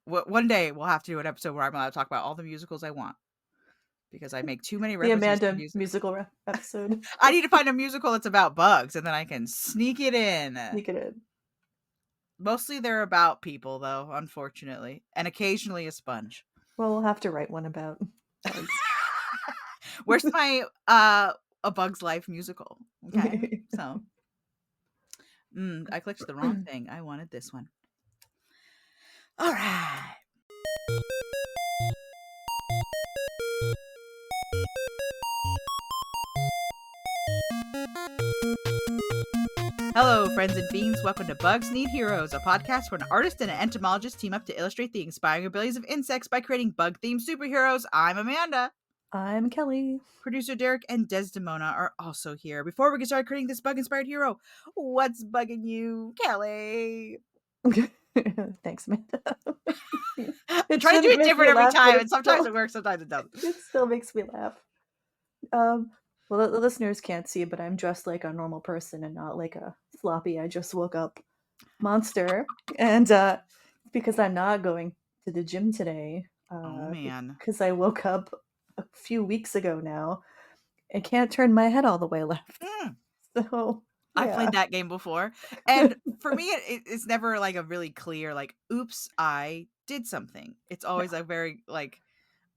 one day we'll have to do an episode where I'm allowed to talk about all the musicals I want because I make too many The references to Amanda music. musical episode. I need to find a musical that's about bugs, and then I can sneak it in. Mostly they're about people, though, unfortunately, and occasionally a sponge. Well, we'll have to write one about bugs. Where's my A Bug's Life musical? Okay, so I clicked the wrong thing. I wanted this one. All right. Hello, friends and fiends. Welcome to Bugs Need Heroes, a podcast where an artist and an entomologist team up to illustrate the inspiring abilities of insects by creating bug-themed superheroes. I'm Amanda. I'm Kelly. Producer Derek and Desdemona are also here. Before we get started creating this bug-inspired hero, what's bugging you, Kelly? Thanks, Amanda. I try to do it different every time, and sometimes it works, sometimes it doesn't. It still makes me laugh. Well, the listeners can't see, but I'm dressed like a normal person and not like a sloppy, I just woke up monster. And because I'm not going to the gym today. Oh, man. Because I woke up a few weeks ago now and can't turn my head all the way left. So I played that game before, and for me it's never like a really clear like, oops, I did something. It's always a very like,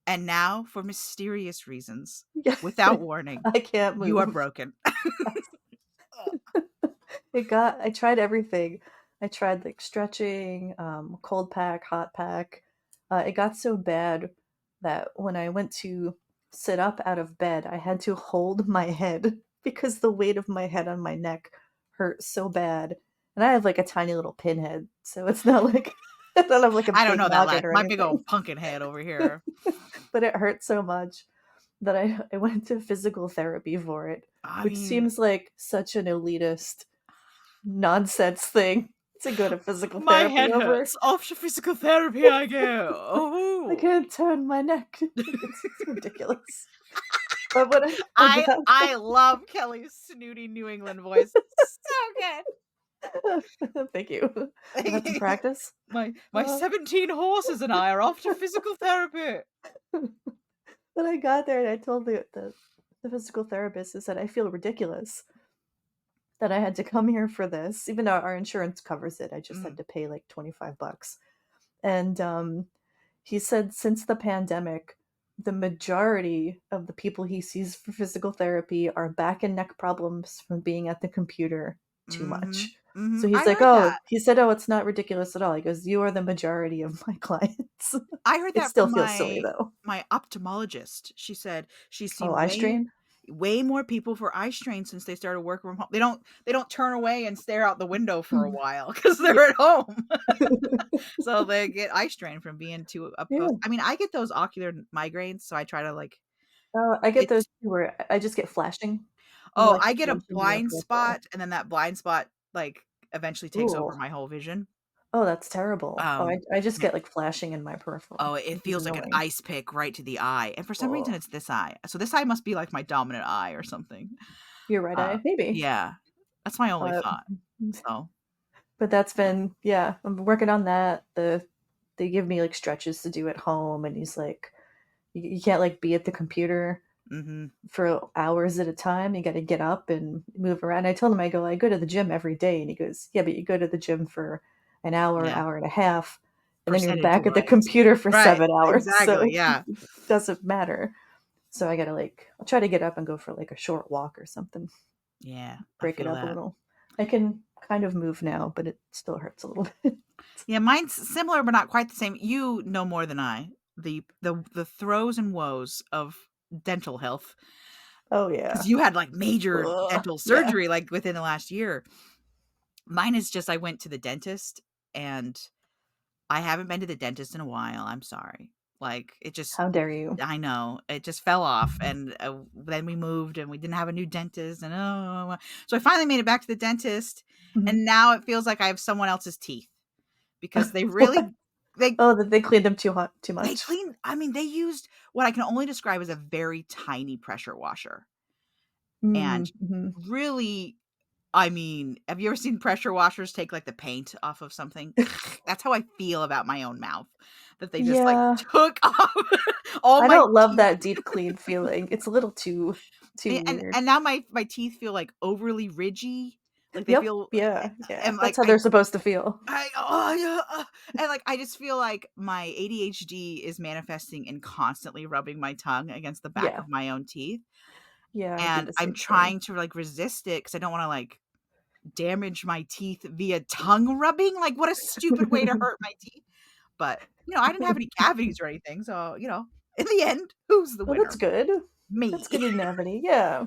and now for mysterious reasons, without warning, I can't move. You are broken. I tried everything. I tried like stretching, cold pack, hot pack. It got so bad that when I went to sit up out of bed, I had to hold my head because the weight of my head on my neck hurt so bad. And I have like a tiny little pinhead, so it's not like I don't have like a I don't know that like my big old pumpkin head over here. But it hurt so much that I went to physical therapy for it, which seems like such an elitist nonsense thing to go to physical therapy. My head hurts. Off to physical therapy I go. Oh, I can't turn my neck. It's ridiculous. But what I love Kelly's snooty New England voice. So good. Thank you. I had to practice. My 17 horses and I are off to physical therapy. Then I got there and I told the physical therapist, I said, I feel ridiculous that I had to come here for this, even though our insurance covers it. I just had to pay like $25. And he said since the pandemic, the majority of the people he sees for physical therapy are back and neck problems from being at the computer too much. So he's he said, it's not ridiculous at all. He goes, you are the majority of my clients. I heard that it still feels silly though. My ophthalmologist, she said she's seen eye strain? Way more people for eye strain since they started working from home. They don't turn away and stare out the window for a while because they're at home. So they get eye strain from being too up close. I mean, I get those ocular migraines, so I try to like. I get those where I just get flashing. Oh, I get a blind spot, and then that blind spot like eventually takes over my whole vision. Oh, that's terrible. I just get like flashing in my peripheral. Oh, it feels like an ice pick right to the eye. And for some reason it's this eye. So this eye must be like my dominant eye or something. Your right eye, maybe. Yeah. That's my only thought. So but that's been I'm working on that. They give me like stretches to do at home, and he's like, you can't like be at the computer for hours at a time. You got to get up and move around. I told him, I go to the gym every day, and he goes, yeah, but you go to the gym for an hour, hour and a half, and then you're back at the computer for 7 hours. Exactly, so it doesn't matter. So I gotta I'll try to get up and go for like a short walk or something. Yeah, break it up a little. I can kind of move now, but it still hurts a little bit. Yeah, mine's similar, but not quite the same. You know more than I. The throes and woes of dental health. Oh yeah, because you had like major dental surgery like within the last year. Mine is just I went to the dentist, and I haven't been to the dentist in a while. I'm sorry. Like it just. How dare you? I know it just fell off, and then we moved, and we didn't have a new dentist, and so I finally made it back to the dentist, and now it feels like I have someone else's teeth because they really. They cleaned them too much. They used what I can only describe as a very tiny pressure washer. And really I mean, have you ever seen pressure washers take, like, the paint off of something? That's how I feel about my own mouth, that they just, like, Yeah. took off all I my don't love teeth. that deep clean feeling. It's a little too And weird. and now my teeth feel, like, overly ridgy, like, they Yep. feel Yeah, yeah. and, That's like, how they're supposed to feel. oh, yeah, and, like, I just feel like my ADHD is manifesting in constantly rubbing my tongue against the back Yeah. of my own teeth, Yeah, I do and the I'm same thing. trying to, like, resist it because I don't wanna, like, damage my teeth via tongue rubbing, like, what a stupid way to hurt my teeth, but, I didn't have any cavities or anything, so, in the end, who's the Well, that's winner? good. That's Me. good you didn't have any. Yeah.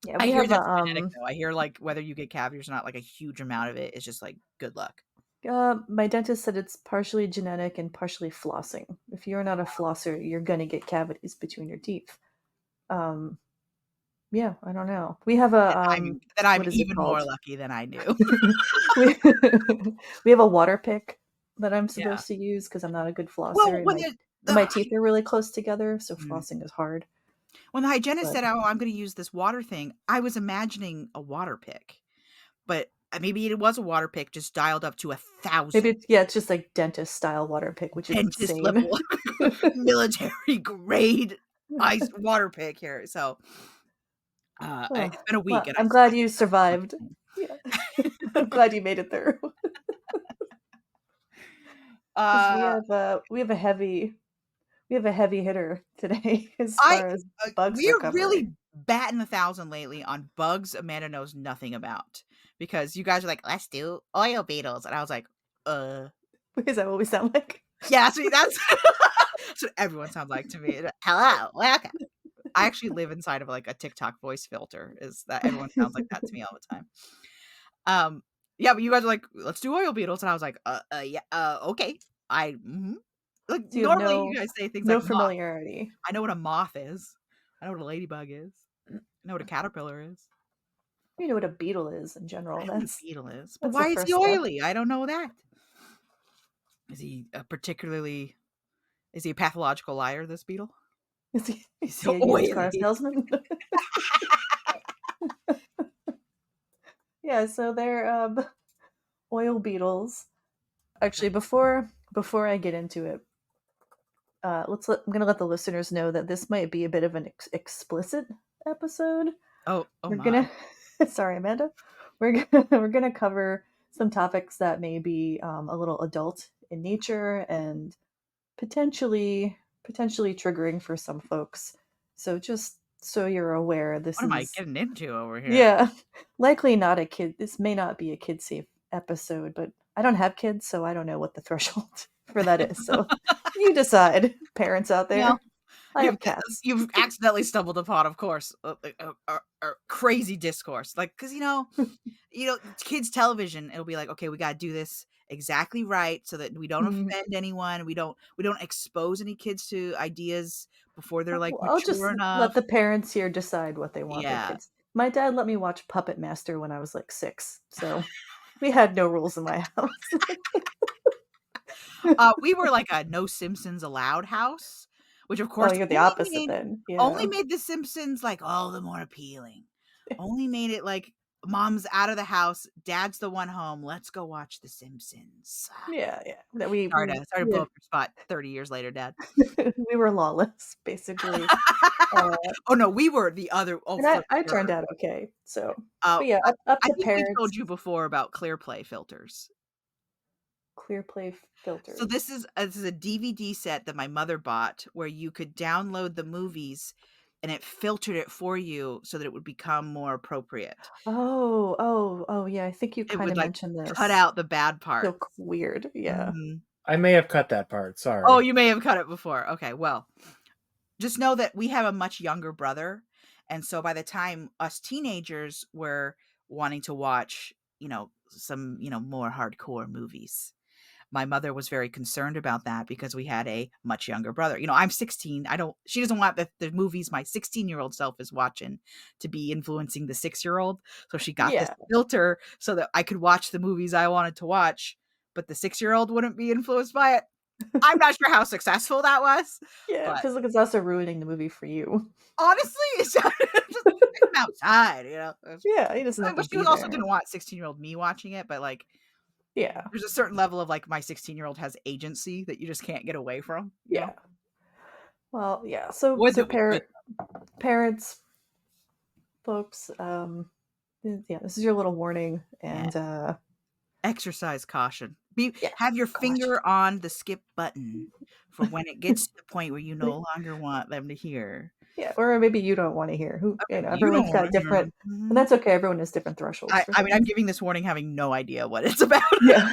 Yeah, I we hear have that's genetic, though. I hear, like, whether you get cavities or not, like, a huge amount of it is just, like, good luck. my dentist said it's partially genetic and partially flossing. If you're not a flosser, you're gonna get cavities between your teeth. Um, yeah, I don't know. We have a, Then I'm what is it even more called? lucky than I knew. We we have a water pick that I'm Yeah. supposed to use because 'cause I'm not a good flosser, Well, and my teeth are really close together, so mm. flossing is hard, When the hygienist but said, "Oh, I'm gonna use this water thing," I was imagining a water pick, but, maybe it was a water pick just dialed up to maybe 1,000. it's yeah, it's just like dentist style water pick, which is Dentist insane. level, military grade ice water pick here, so, Oh, it's been a week well, and I I'm still glad haven't you figured survived. Yeah. I'm glad you made it through. Because Uh, we have a heavy hitter today as I far as bugs we're recovery. really batting 1,000 lately on bugs Amanda knows nothing about, because you guys are like, "Let's do oil beetles," and I was like, "Uh." Is that what we sound like? Yeah, see, that's that's what everyone sounds like to me. "Hello, welcome." I actually live inside of, like, a TikTok voice filter, is that everyone sounds like that to me all the time. Um, yeah, but you guys are like, "Let's do oil beetles," and I was like, yeah, okay. Like, So you have normally you guys say things no like moth. familiarity. I know what a moth is. I know what a ladybug is. I know what a caterpillar is. You know what a beetle is in I general. know what a beetle is, but That's the why is he first step. oily? I don't know that. Is he a particularly is he a pathological liar, this beetle? Is He's he so a used car oily. salesman? Yeah, so they're oil beetles. Actually, before I get into it, I'm gonna let the listeners know that this might be a bit of an explicit episode. Oh We're my. gonna sorry, Amanda. We're gonna cover some topics that may be a little adult in nature and potentially triggering for some folks. So just so you're aware, this What am I is getting into over here? yeah, likely not a kid. This may not be a kid safe episode, but I don't have kids, so I don't know what the threshold for that is. So you decide, parents out Well, there. I you've have cats. you've accidentally stumbled upon, of course, crazy discourse, like, 'cause, kids television, it'll be like, "Okay, we gotta do this exactly right so that we don't Hmm. offend anyone, we don't expose any kids to ideas before they're, like, I'll just mature let enough." the parents here decide what they want their Yeah. kids. My dad let me watch Puppet Master when I was like 6, so we had no rules in my house. We were like a no Simpsons allowed house, which of Oh, course you're the only opposite made then. only Yeah. made The Simpsons, like, all the more appealing. Only made it like, mom's out of the house, dad's the one home, let's go watch The Simpsons. Yeah, yeah. That we Sorry we to sorry to we blow had up your spot 30 years later, dad. we were lawless, basically. Uh, Oh, no, we were the other and for I turned sure. out okay. So, Uh, but yeah, I up I to think we've parents, told you before about ClearPlay filters. clear play So filters. this is a DVD set that my mother bought where you could download the movies and it filtered it for you so that it would become more appropriate. Oh, yeah, I think you It kinda would, like, mentioned cut this. out the bad So parts. weird, yeah. Mhm. I may have cut that part, Oh, sorry. you may have cut it before. Okay, well, just know that we have a much younger brother, and so by the time us teenagers were wanting to watch, some, more hardcore movies, my mother was very concerned about that because we had a much younger brother. I'm 16. She doesn't want the movies my 16-year-old self is watching to be influencing the 6-year-old. So she got this Yeah. filter so that I could watch the movies I wanted to watch, but the 6-year-old wouldn't be influenced by it. I'm not sure how successful that was, Yeah, but because look, it's also ruining the movie for you. honestly, it's just take him outside, Yeah, he doesn't have to but she be also there. didn't want 16-year-old me watching it, but, like, Yeah, there's a certain level of, like, my 16-year-old has agency that you just can't get away from, you know? yeah. Well, yeah. So Boys that we could. parents, folks, yeah, this is your little warning, Yeah. and Exercise caution. Have yes, your caution. finger on the skip button for when it gets to the point where you no longer want them to hear. Yeah, or maybe you don't want to hear. You don't Everyone's wanna got hear different, 'em. and Mhm. that's okay. Everyone has different thresholds for I mean, I'm things. giving this warning having no idea what it's about. Yeah.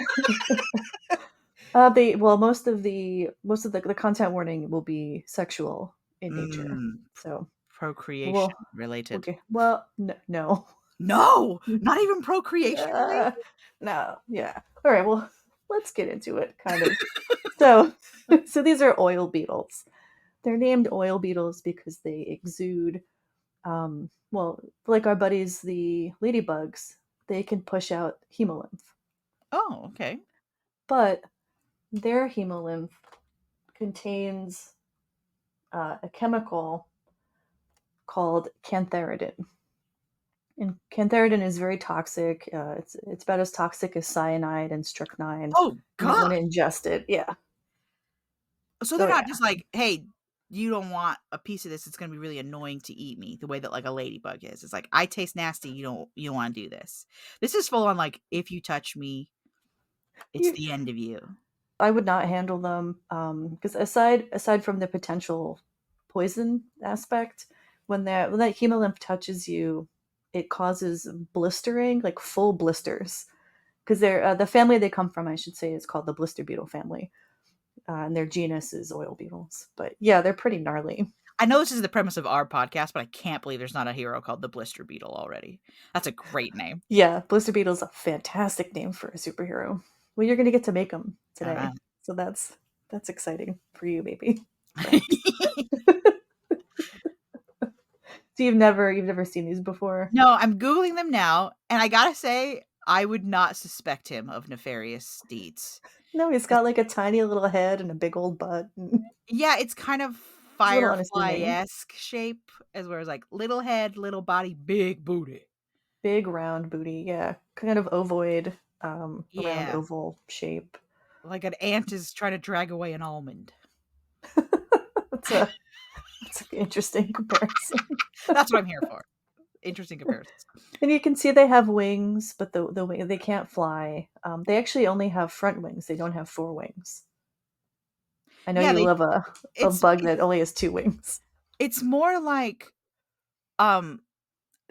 Most of the content warning will be sexual in nature. Mm, So procreation we'll related. okay. Well, no. No! Not even procreation Uh, related? no, yeah. All right, well, let's get into it, kind of. So, so these are oil beetles. They're named oil beetles because they exude, well, like our buddies, the ladybugs, they can push out hemolymph, Oh, okay. but their hemolymph contains a chemical called cantharidin. And cantharidin is very toxic. It's about as toxic as cyanide and strychnine. Oh You don't want god! to ingest it. Yeah. So they're Oh not yeah. just like, "Hey, you don't want a piece of this, it's gonna be really annoying to eat me," the way that, like, a ladybug is. It's like, "I taste nasty, you don't wanna do this." This is full on, like, "If you touch me, it's You, the end of you." I would not handle them because aside from the potential poison aspect, when that hemolymph touches you, it causes blistering, like full blisters. Because they're the family they come from, I should say, is called the blister beetle family, and their genus is oil beetles. But yeah, they're pretty gnarly. I know this is the premise of our podcast, but I can't believe there's not a hero called the Blister Beetle already. That's a great name. Yeah, blister beetle's a fantastic name for a superhero. Well, you're gonna get to make them today, Alright. so that's exciting for you, maybe. So, so you've never seen these before? No, I'm Googling them now, and I gotta say, I would not suspect him of nefarious deeds. No, he's It's got like a tiny little head and a big old butt. And yeah, it's kind of he's a little unassuming. Firefly-esque shape, as where it's like little head, little body, big booty. Big round booty, yeah. Kind of ovoid, round Yeah, oval shape. like an ant is trying to drag away an almond. That's an interesting comparison. That's what I'm here for. Interesting comparisons. And you can see they have wings, but the wing they can't fly. They actually only have front wings. They don't have four wings. I know Yeah, you they love a it's bug it's that only has two wings. it's more like, um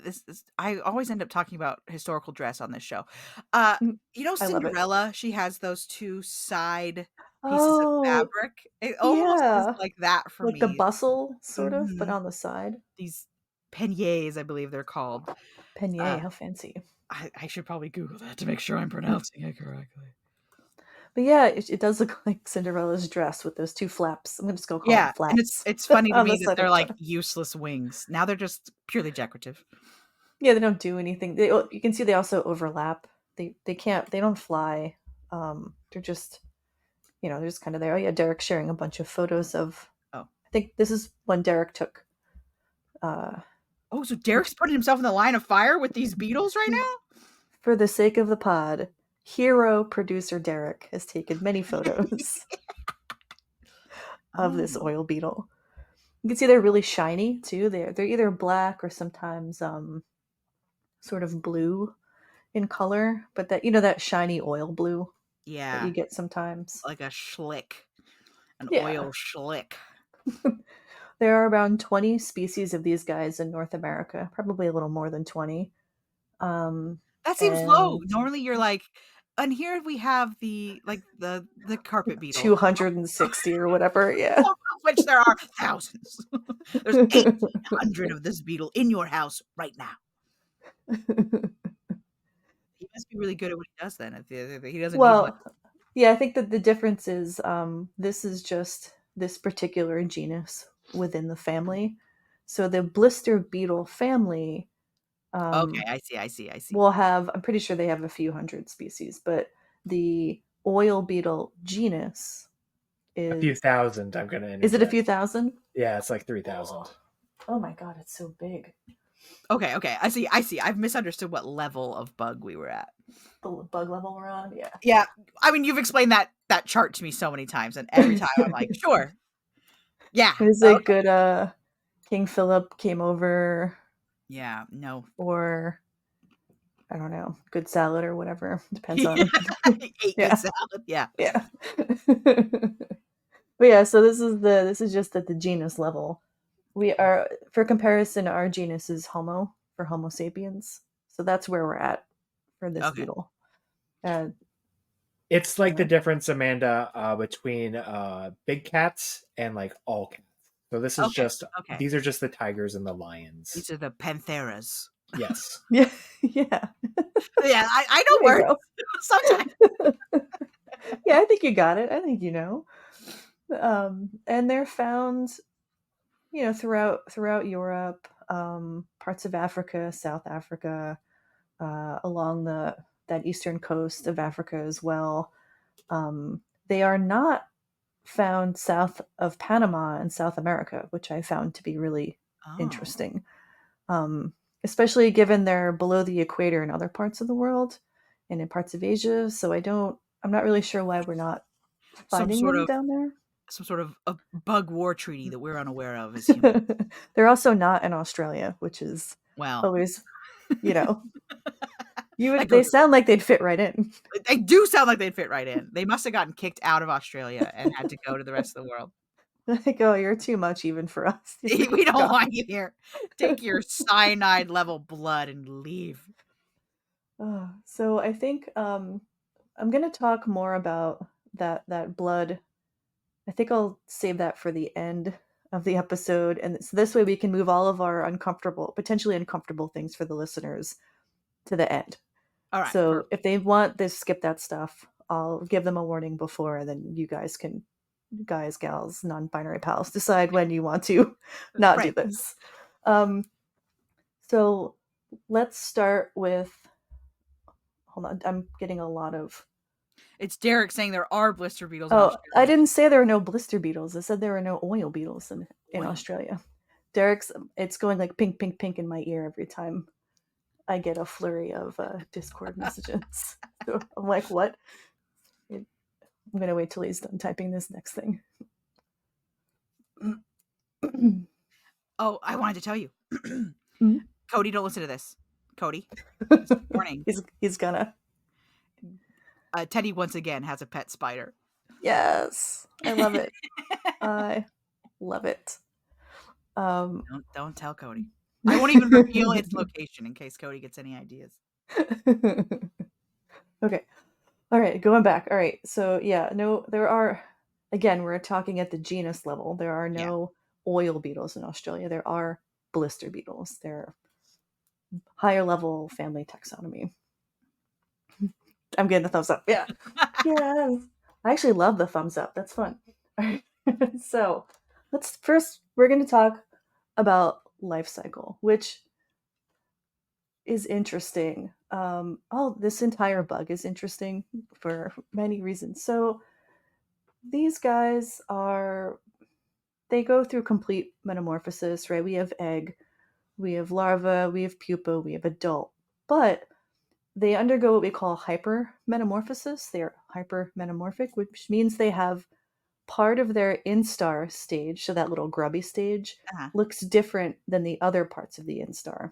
this I always end up talking about historical dress on this show. Uh, Mm, I love it. Cinderella, she has those 2 side pieces of Oh, fabric. It almost is yeah. like that for Like the me. bustle, sort of, but Mhm. on the side. These peignets, I believe they're called. Beignet, Uh, how fancy. I should probably Google that to make sure I'm pronouncing it correctly. But yeah, it does look like Cinderella's dress with those two flaps. I'm gonna just go call them Yeah, and it's flaps it's funny to on the me that side they're of like her. useless wings. Now they're just purely decorative. Yeah, they don't do anything. You can see they also overlap. They don't fly. They're just they're just kind of there. Oh yeah, Derek's sharing a bunch of photos of. Oh. I think this is one Derek took. Uh, Oh, so Derek's putting himself in the line of fire with these beetles right now? for the sake of the pod, hero producer Derek has taken many photos of this Oh. oil beetle. You can see they're really shiny too. They're either black or sometimes sort of blue in color, but that shiny oil blue that you Yeah, get sometimes. like a schlick, an Yeah. oil schlick. There are around 20 species of these guys in North America, probably a little more than 20. Um, That seems low. and Normally, you're like, and here we have the carpet beetle, 260 or whatever. Yeah. of which there are thousands. There's 1,800 of this beetle in your house right now. He must be really good at what he does then, if he doesn't need much. Well, yeah, I think that the difference is this is just this particular genus within the family. So the blister beetle family Okay, um, I see. will have, I'm pretty sure they have a few hundred species, but the oil beetle genus is a few thousand. I'm gonna interject. Is it a few thousand? Yeah, it's like 3,000. Oh my god, it's so big. Okay. I see. I've misunderstood what level of bug we were at. The bug level we're on, yeah. Yeah. I mean, you've explained that chart to me so many times, and every time I'm like, sure. Yeah. Is it good King Philip came over? Yeah, no. Or I don't know, good salad or whatever. Depends on ate good salad. Yeah. Yeah. But yeah, so this is just at the genus level. We are, for comparison, our genus is Homo, for Homo sapiens. So that's where we're at for this beetle. It's like the difference, Amanda, between big cats and like all cats. So this is these are just the tigers and the lions. These are the pantheras. Yes. Yeah. Yeah. Yeah, I know words sometimes. Yeah, I think you got it. I think you know. And they're found, throughout Europe, parts of Africa, South Africa, along that eastern coast of Africa as well. They are not found south of Panama in South America, which I found to be really interesting. Especially given they're below the equator in other parts of the world and in parts of Asia. So I'm not really sure why we're not finding them down there. Some sort of a bug war treaty that we're unaware of as humans. They're also not in Australia, which is always, they sound like they'd fit right in. They do sound like they'd fit right in. They must have gotten kicked out of Australia and had to go to the rest of the world. Like, oh, you're too much even for us. We don't want you here. Take your cyanide level blood and leave. So I think I'm going to talk more about that blood. I think I'll save that for the end of the episode. And so this way we can move all of our potentially uncomfortable things for the listeners to the end. All right. So if they want to skip that stuff, I'll give them a warning before, and then you guys, gals, non-binary pals, decide when you want to not do this. So let's start with, hold on, I'm getting a lot of... It's Derek saying there are blister beetles in Australia. I didn't say there were no blister beetles. I said there were no oil beetles in Australia. Derek's, it's going like pink, pink, pink in my ear every time I get a flurry of Discord messages. So I'm like, what? I'm going to wait till he's done typing this next thing. Oh, I wanted to tell you. Cody, don't listen to this. Cody, warning. He's gonna. Teddy once again has a pet spider. Yes, I love it. I love it. Don't tell Cody. I won't even reveal its location in case Cody gets any ideas. Okay. All right, going back. All right. So yeah, no, there are, again, we're talking at the genus level. There are no oil beetles in Australia. There are blister beetles. They're higher level family taxonomy. I'm getting a thumbs up. Yeah. Yes. I actually love the thumbs up. That's fun. All right. So we're going to talk about life cycle, which is interesting. This entire bug is interesting for many reasons. So these guys they go through complete metamorphosis, right? We have egg, we have larva, we have pupa, we have adult, but they undergo what we call hypermetamorphosis. They're hypermetamorphic, which means they have part of their instar stage, so that little grubby stage, looks different than the other parts of the instar.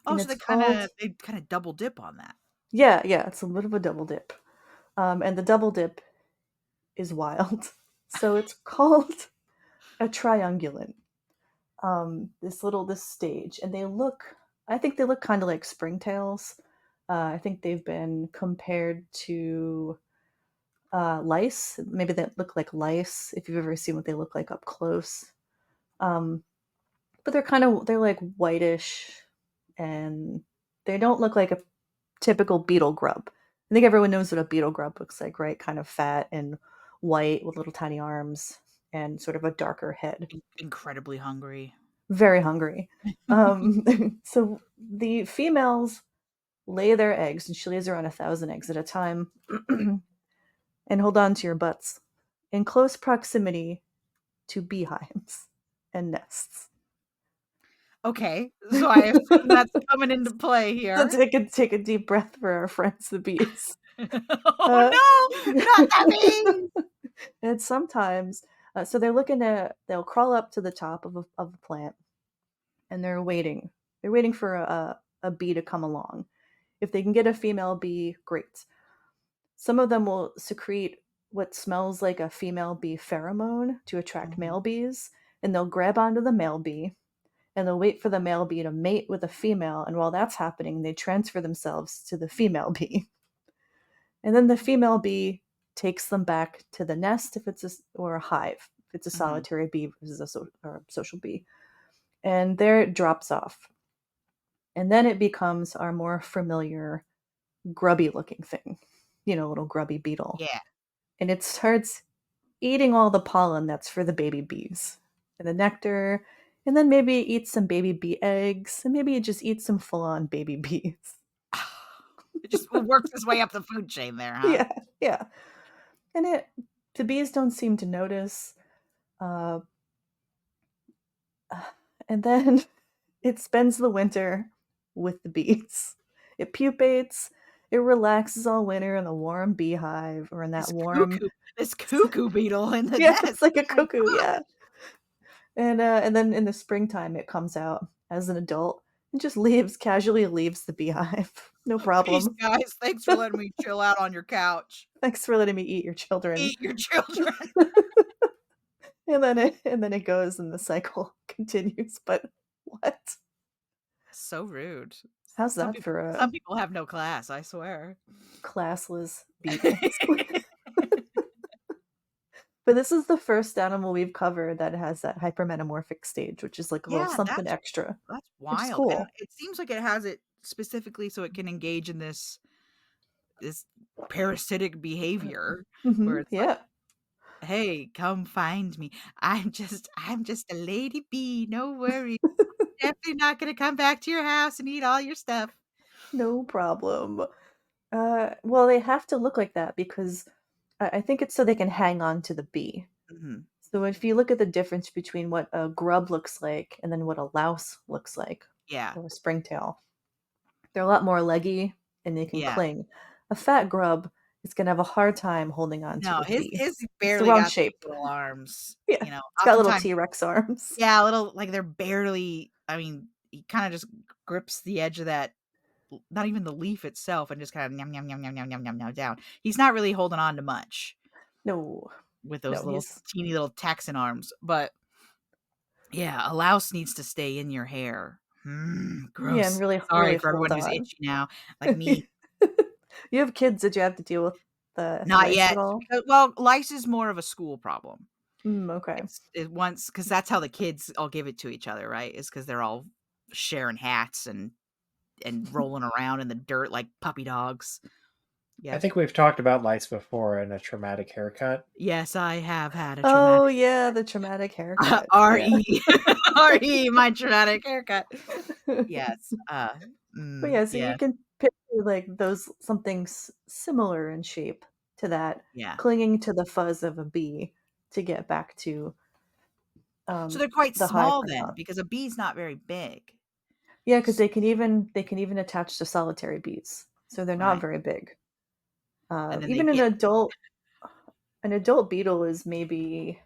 Oh, so they kind of double dip on that. Yeah, it's a little bit of a double dip. And the double dip is wild. So it's called a triungulant. This stage. And I think they look kind of like springtails. I think they've been compared to lice. Maybe they look like lice, if you've ever seen what they look like up close. But they're like whitish, and they don't look like a typical beetle grub. I think everyone knows what a beetle grub looks like, right? Kind of fat and white with little tiny arms and sort of a darker head. Incredibly hungry. Very hungry. So the females lay their eggs, and she lays around 1,000 eggs at a time. And hold on to your butts. in close proximity to beehives and nests. Okay, so I assume that's coming into play here. So take a deep breath for our friends, the bees. Oh no, not the bees! And sometimes, so they'll crawl up to the top of a plant, and they're waiting. They're waiting for a bee to come along. If they can get a female bee, great. Some of them will secrete what smells like a female bee pheromone to attract male bees, and they'll grab onto the male bee, and they'll wait for the male bee to mate with a female, and while that's happening, they transfer themselves to the female bee. And then the female bee takes them back to the nest or a hive, if it's a solitary bee versus a social bee. And there it drops off. And then it becomes our more familiar grubby looking thing, little grubby beetle. Yeah. And it starts eating all the pollen that's for the baby bees and the nectar, and then maybe it eats some baby bee eggs, and maybe it just eats some full-on baby bees. It just works its way up the food chain there, huh? Yeah. And the bees don't seem to notice. And then it spends the winter with the bees. It pupates. It relaxes all winter in the warm beehive or in that this cuckoo beetle in the nest. nest. It's like a cuckoo, yeah. And then in the springtime, it comes out as an adult and just casually leaves the beehive. No problem. Peace, guys. Thanks for letting me chill out on your couch. Thanks for letting me eat your children. Eat your children. and then it goes and the cycle continues. But what? So rude. How's some that people, for a... Some people have no class, I swear. Classless beetles. But this is the first animal we've covered that has that hypermetamorphic stage, which is like a little something extra. That's wild. Cool. And it seems like it has it specifically so it can engage in this parasitic behavior where it's like, hey, come find me. I'm just a lady bee. No worries. Definitely not gonna come back to your house and eat all your stuff. No problem. Well, they have to look like that because I think it's so they can hang on to the bee. So if you look at the difference between what a grub looks like and then what a louse looks like, or a springtail, they're a lot more leggy and they can cling. A fat grub is going to have a hard time holding on to the bee. His barely got shape. Little arms. Yeah, it's got little T-Rex arms. Yeah, little, like they're barely, I mean, he kind of just grips the edge of that, not even the leaf itself, and just kind of yum down. He's not really holding on to much. No. With those teeny little taxon arms. But yeah, a louse needs to stay in your hair. Gross. Yeah, and really sorry for everyone who's itchy now, like me. You have kids. Did you have to deal with the not lice yet? At all? Well, lice is more of a school problem. Okay. Because that's how the kids all give it to each other, right? Is because they're all sharing hats and rolling around in the dirt like puppy dogs. Yeah. I think we've talked about lice before and a traumatic haircut. Yes, I have had a traumatic Oh, yeah, the traumatic haircut. R.E. R.E. my traumatic haircut. Yes. But yeah, so you can picture like something similar in shape to that, clinging to the fuzz of a bee to get back to so they're quite small then, because a bee's not very big. Yeah, because they can even attach to solitary bees, so they're not very big. Even an adult beetle is maybe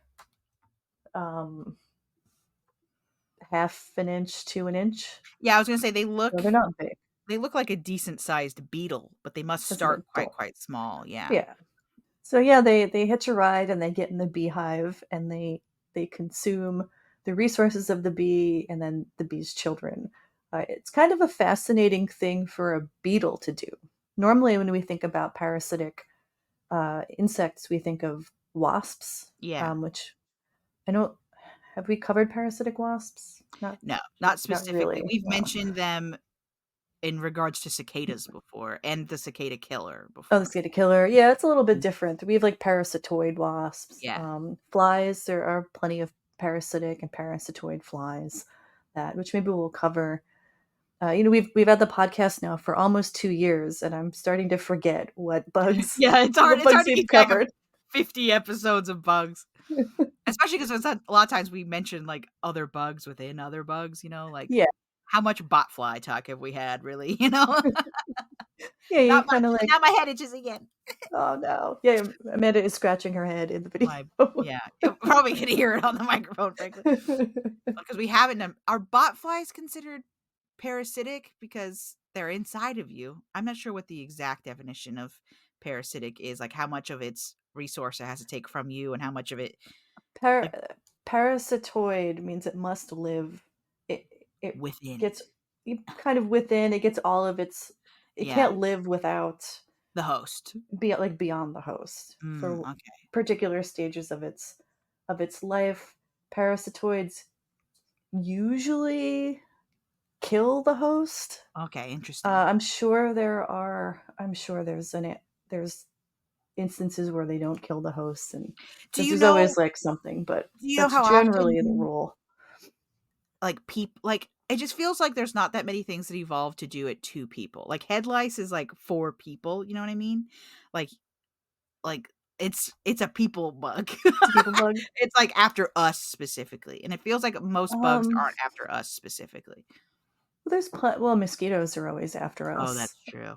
half an inch to an inch. Yeah, I was gonna say they're not big. They look like a decent sized beetle, but they must start quite small. Yeah. So yeah, they hitch a ride and they get in the beehive and they consume the resources of the bee and then the bee's children. It's kind of a fascinating thing for a beetle to do. Normally, when we think about parasitic insects, we think of wasps. Yeah. Which I know. Have we covered parasitic wasps? Not specifically. Not really. We've mentioned them in regards to cicadas before, and the cicada killer before. Oh, the cicada killer. Yeah, it's a little bit different. We have like parasitoid wasps. Yeah. Flies, there are plenty of parasitic and parasitoid flies, which maybe we'll cover. We've had the podcast now for almost 2 years, and I'm starting to forget what bugs. Yeah, it's hard to keep covered. 50 episodes of bugs. Especially because a lot of times we mention like other bugs within other bugs, like how much botfly talk have we had, really? Yeah, you not kind of not my head itches again. Oh no! Yeah, Amanda is scratching her head in the video. Yeah, you're probably gonna hear it on the microphone, frankly, because we haven't. Are botflies considered parasitic because they're inside of you? I'm not sure what the exact definition of parasitic is, like how much of its resource it has to take from you and how much of it. Parasitoid means it must live. It within. Gets kind of within. It gets all of its. It can't live without the host. Beyond the host for particular stages of its life. Parasitoids usually kill the host. Okay, interesting. I'm sure there's instances where they don't kill the host, and there's always like something, but that's generally the rule. Like people, like it just feels like there's not that many things that evolve to do it to people. Like head lice is like for people, you know what I mean? Like it's a people bug. It's a people bug. It's like after us specifically, and it feels like most bugs aren't after us specifically. Well, mosquitoes are always after us. Oh, that's true.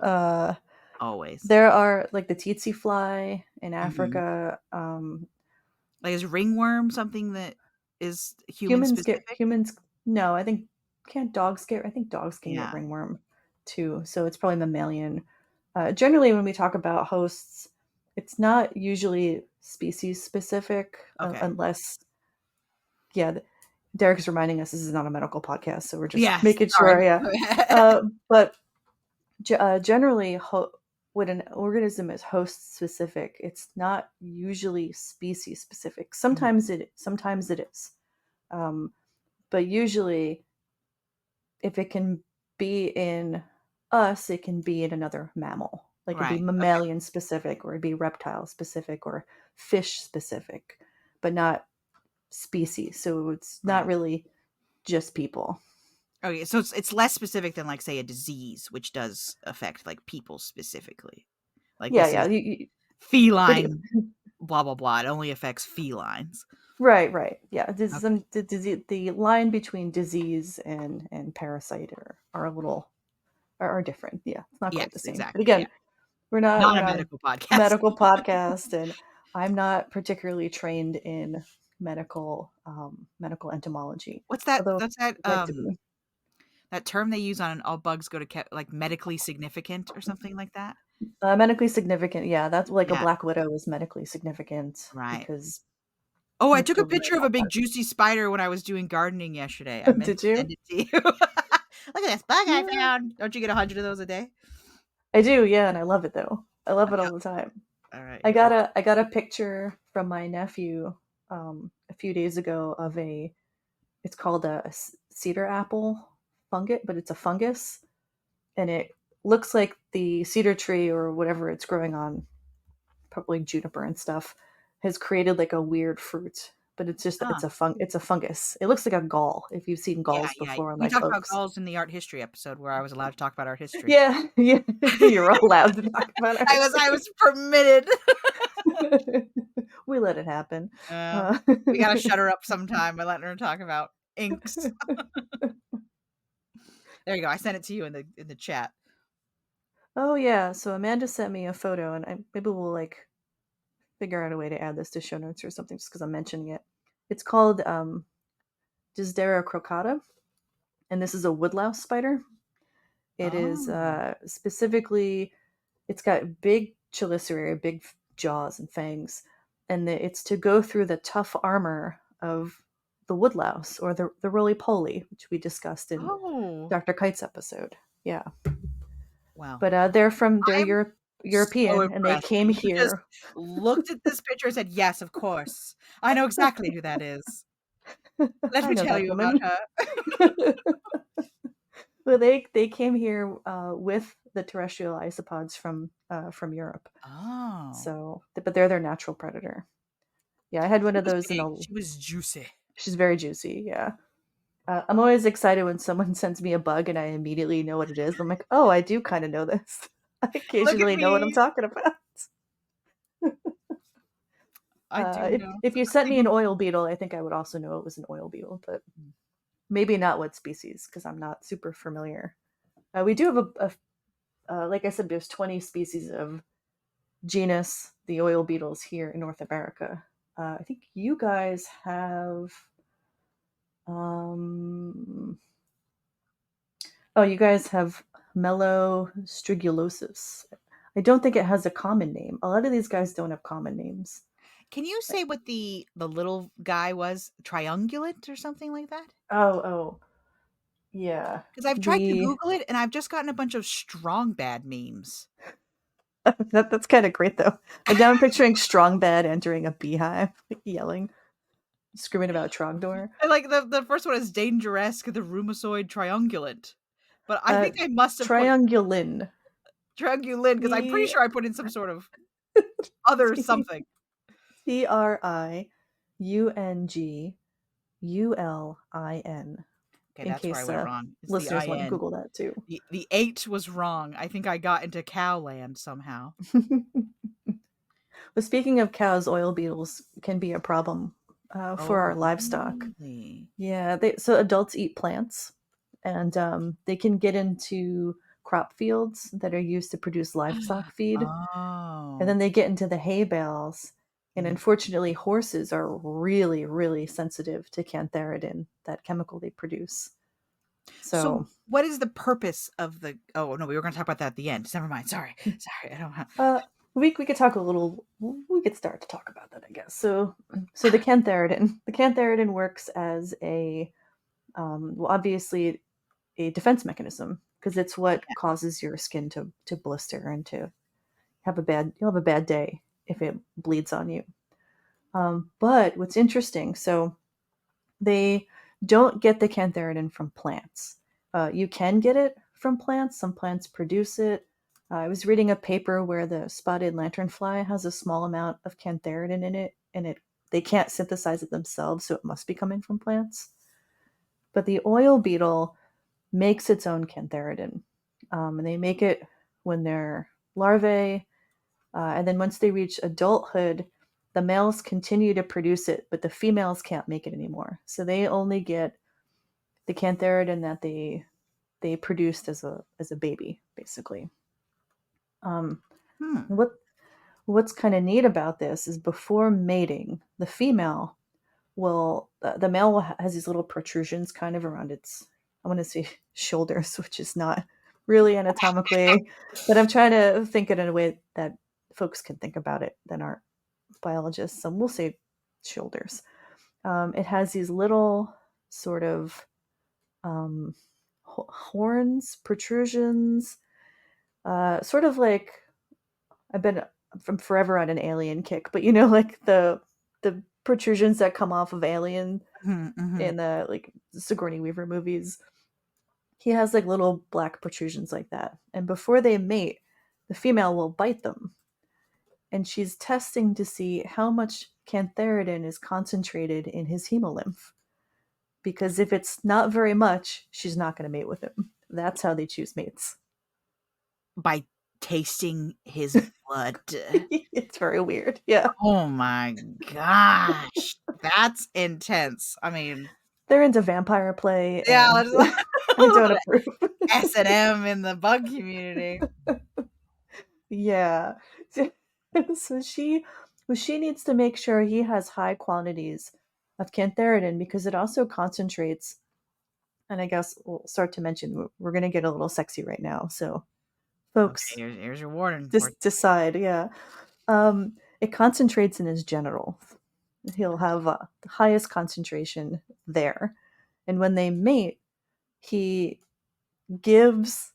Always. There are like the tsetse fly in Africa. Like is ringworm something that is human specific? Humans. No, I think dogs get ringworm too. So it's probably mammalian. Generally, when we talk about hosts, it's not usually species specific, unless. Yeah, Derek is reminding us this is not a medical podcast, so we're just making sure. Yeah, but generally, when an organism is host specific, it's not usually species specific. Sometimes it is, but usually, if it can be in us, it can be in another mammal. Like it'd be mammalian specific, or it'd be reptile specific, or fish specific, but not species. So it's not really just people. Okay, so it's less specific than like say a disease, which does affect like people specifically. Like feline, blah blah blah. It only affects felines. Right. Yeah, the line between disease and parasite are different. Yeah, it's not quite the same. Exactly. But again, we're not a medical podcast. And I'm not particularly trained in medical entomology. What's that? That's that that term they use on all bugs go to like medically significant or something like that. Medically significant, yeah. That's like a black widow is medically significant, right? Because I took a picture of a big juicy spider when I was doing gardening yesterday. I meant Did you? To send it to you. Look at this bug I found. Don't you get 100 of those a day? I do, yeah, and I love it though. I love it all the time. All right. I got a picture from my nephew a few days ago of it's called a cedar apple fungus, but it's a fungus, and it looks like the cedar tree or whatever it's growing on, probably juniper and stuff, has created like a weird fruit. But it's just it's a fungus. It looks like a gall. If you've seen galls before, we talked about galls in the art history episode where I was allowed to talk about art history. Yeah, you're allowed to talk about it. I was permitted. We let it happen. We gotta shut her up sometime by letting her talk about inks. There you go. I sent it to you in the chat. Oh yeah. So Amanda sent me a photo, and maybe we'll like figure out a way to add this to show notes or something, just because I'm mentioning it. It's called Dysdera crocata, and this is a woodlouse spider. It is specifically, it's got big chelicerae, big jaws and fangs, and it's to go through the tough armor of the woodlouse or the roly-poly, which we discussed in Dr. Kite's episode. Yeah. Wow. But they're European, so and they came here. Just looked at this picture and said, "Yes, of course, I know exactly who that is." Let me tell you about her. Well, they came here with the terrestrial isopods from Europe. Oh, so but they're their natural predator. Yeah, I had one of those. She was juicy. She's very juicy. Yeah. I'm always excited when someone sends me a bug and I immediately know what it is. I'm like, oh, I do kind of know this. I occasionally know what I'm talking about. I do know. If you sent me an oil beetle, I think I would also know it was an oil beetle, but maybe not what species because I'm not super familiar. We do have like I said, there's 20 species of genus, the oil beetles here in North America. I think you guys have. You guys have Meloe strigulosus. I don't think it has a common name. A lot of these guys don't have common names. Can you say what the little guy was? Triungulate or something like that? Oh, yeah. Because I've tried to Google it and I've just gotten a bunch of strong bad memes. That's kind of great though. And now I'm picturing Strong Bad entering a beehive, yelling, screaming about Trogdor. I like the first one is Dangeresque, the rheumasoid triungulate. But I think I must have Triungulin. Triungulin, because I'm pretty sure I put in some sort of other something. Triungulin. Okay, that's where I went wrong. It's listeners want to Google that too. The 8 was wrong. I think I got into cow land somehow. Well, speaking of cows, oil beetles can be a problem for our livestock. Really? Yeah, so adults eat plants, and they can get into crop fields that are used to produce livestock feed. And then they get into the hay bales. And unfortunately, horses are really, really sensitive to cantharidin, that chemical they produce. So what is the purpose of the... Oh, no, we were going to talk about that at the end. Never mind. Sorry. I don't have... we could talk a little... We could start to talk about that, I guess. So the cantharidin. The cantharidin works as a... obviously, a defense mechanism, because it's what causes your skin to blister and to have a bad day if it bleeds on you. But what's interesting, so they don't get the cantharidin from plants. You can get it from plants. Some plants produce it. I was reading a paper where the spotted lanternfly has a small amount of cantharidin in it, and they can't synthesize it themselves, so it must be coming from plants. But the oil beetle makes its own cantharidin, and they make it when they're larvae, and then once they reach adulthood, the males continue to produce it, but the females can't make it anymore. So they only get the cantharidin that they produced as a baby, basically. What's kind of neat about this is before mating, the female the male has these little protrusions kind of around its, I want to say shoulders, which is not really anatomically, but I'm trying to think it in a way that folks can think about it that aren't biologists. So we'll say shoulders. It has these little sort of horns, protrusions, sort of like, I've been from forever on an Alien kick, but like the protrusions that come off of Alien in the like Sigourney Weaver movies. He has like little black protrusions like that. And before they mate, the female will bite them. And she's testing to see how much cantharidin is concentrated in his hemolymph. Because if it's not very much, she's not going to mate with him. That's how they choose mates. By tasting his blood. It's very weird. Yeah. Oh my gosh. That's intense. I mean, they're into vampire play. Yeah, I don't approve. S&M in the bug community. Yeah. So she needs to make sure he has high quantities of cantharidin, because it also concentrates, and I guess we'll start to mention, we're going to get a little sexy right now. So folks, okay, here's your warning. Just decide. Yeah. It concentrates in his genitals. He'll have the highest concentration there. And when they mate, he gives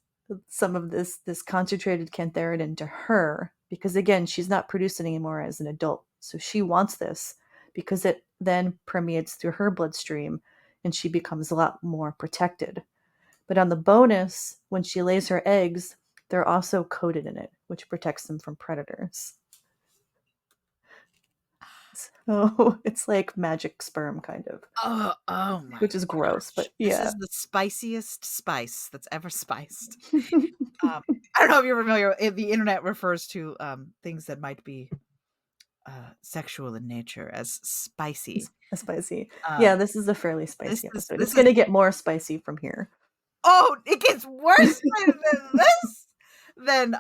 some of this concentrated cantharidin to her, because again, she's not producing anymore as an adult. So she wants this because it then permeates through her bloodstream and she becomes a lot more protected. But on the bonus, when she lays her eggs, they're also coated in it, which protects them from predators. So it's like magic sperm, kind of. Oh my! Which is gross, but yeah. This is the spiciest spice that's ever spiced. I don't know if you're familiar. The internet refers to things that might be sexual in nature as spicy. Spicy. Yeah, this is a fairly spicy episode. It's is going to get more spicy from here. Oh, it gets worse than this. Then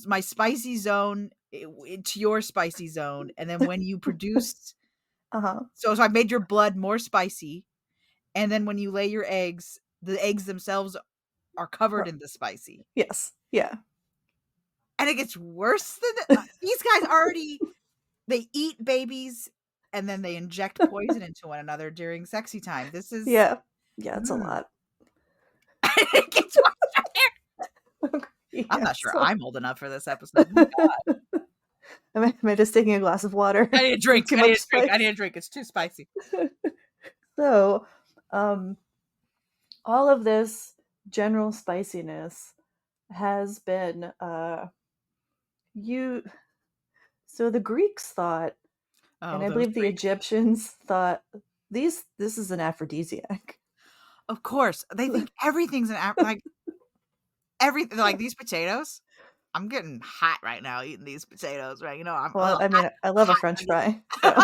my spicy zone to your spicy zone, and then when you produce, so I made your blood more spicy, and then when you lay your eggs, the eggs themselves are covered in the spicy. Yes, yeah, and it gets worse than these guys already. They eat babies, and then they inject poison into one another during sexy time. This is it's a lot. It gets worse. I'm not sure I'm old enough for this episode. Oh my God. Am I just taking a glass of water? I need a drink. I need a drink. It's too spicy. So, all of this general spiciness has been so the Greeks thought, and I believe the Egyptians thought, this is an aphrodisiac. Of course, they think everything's an everything. Like these potatoes, I'm getting hot right now eating these potatoes. Right, I love a French fry. So.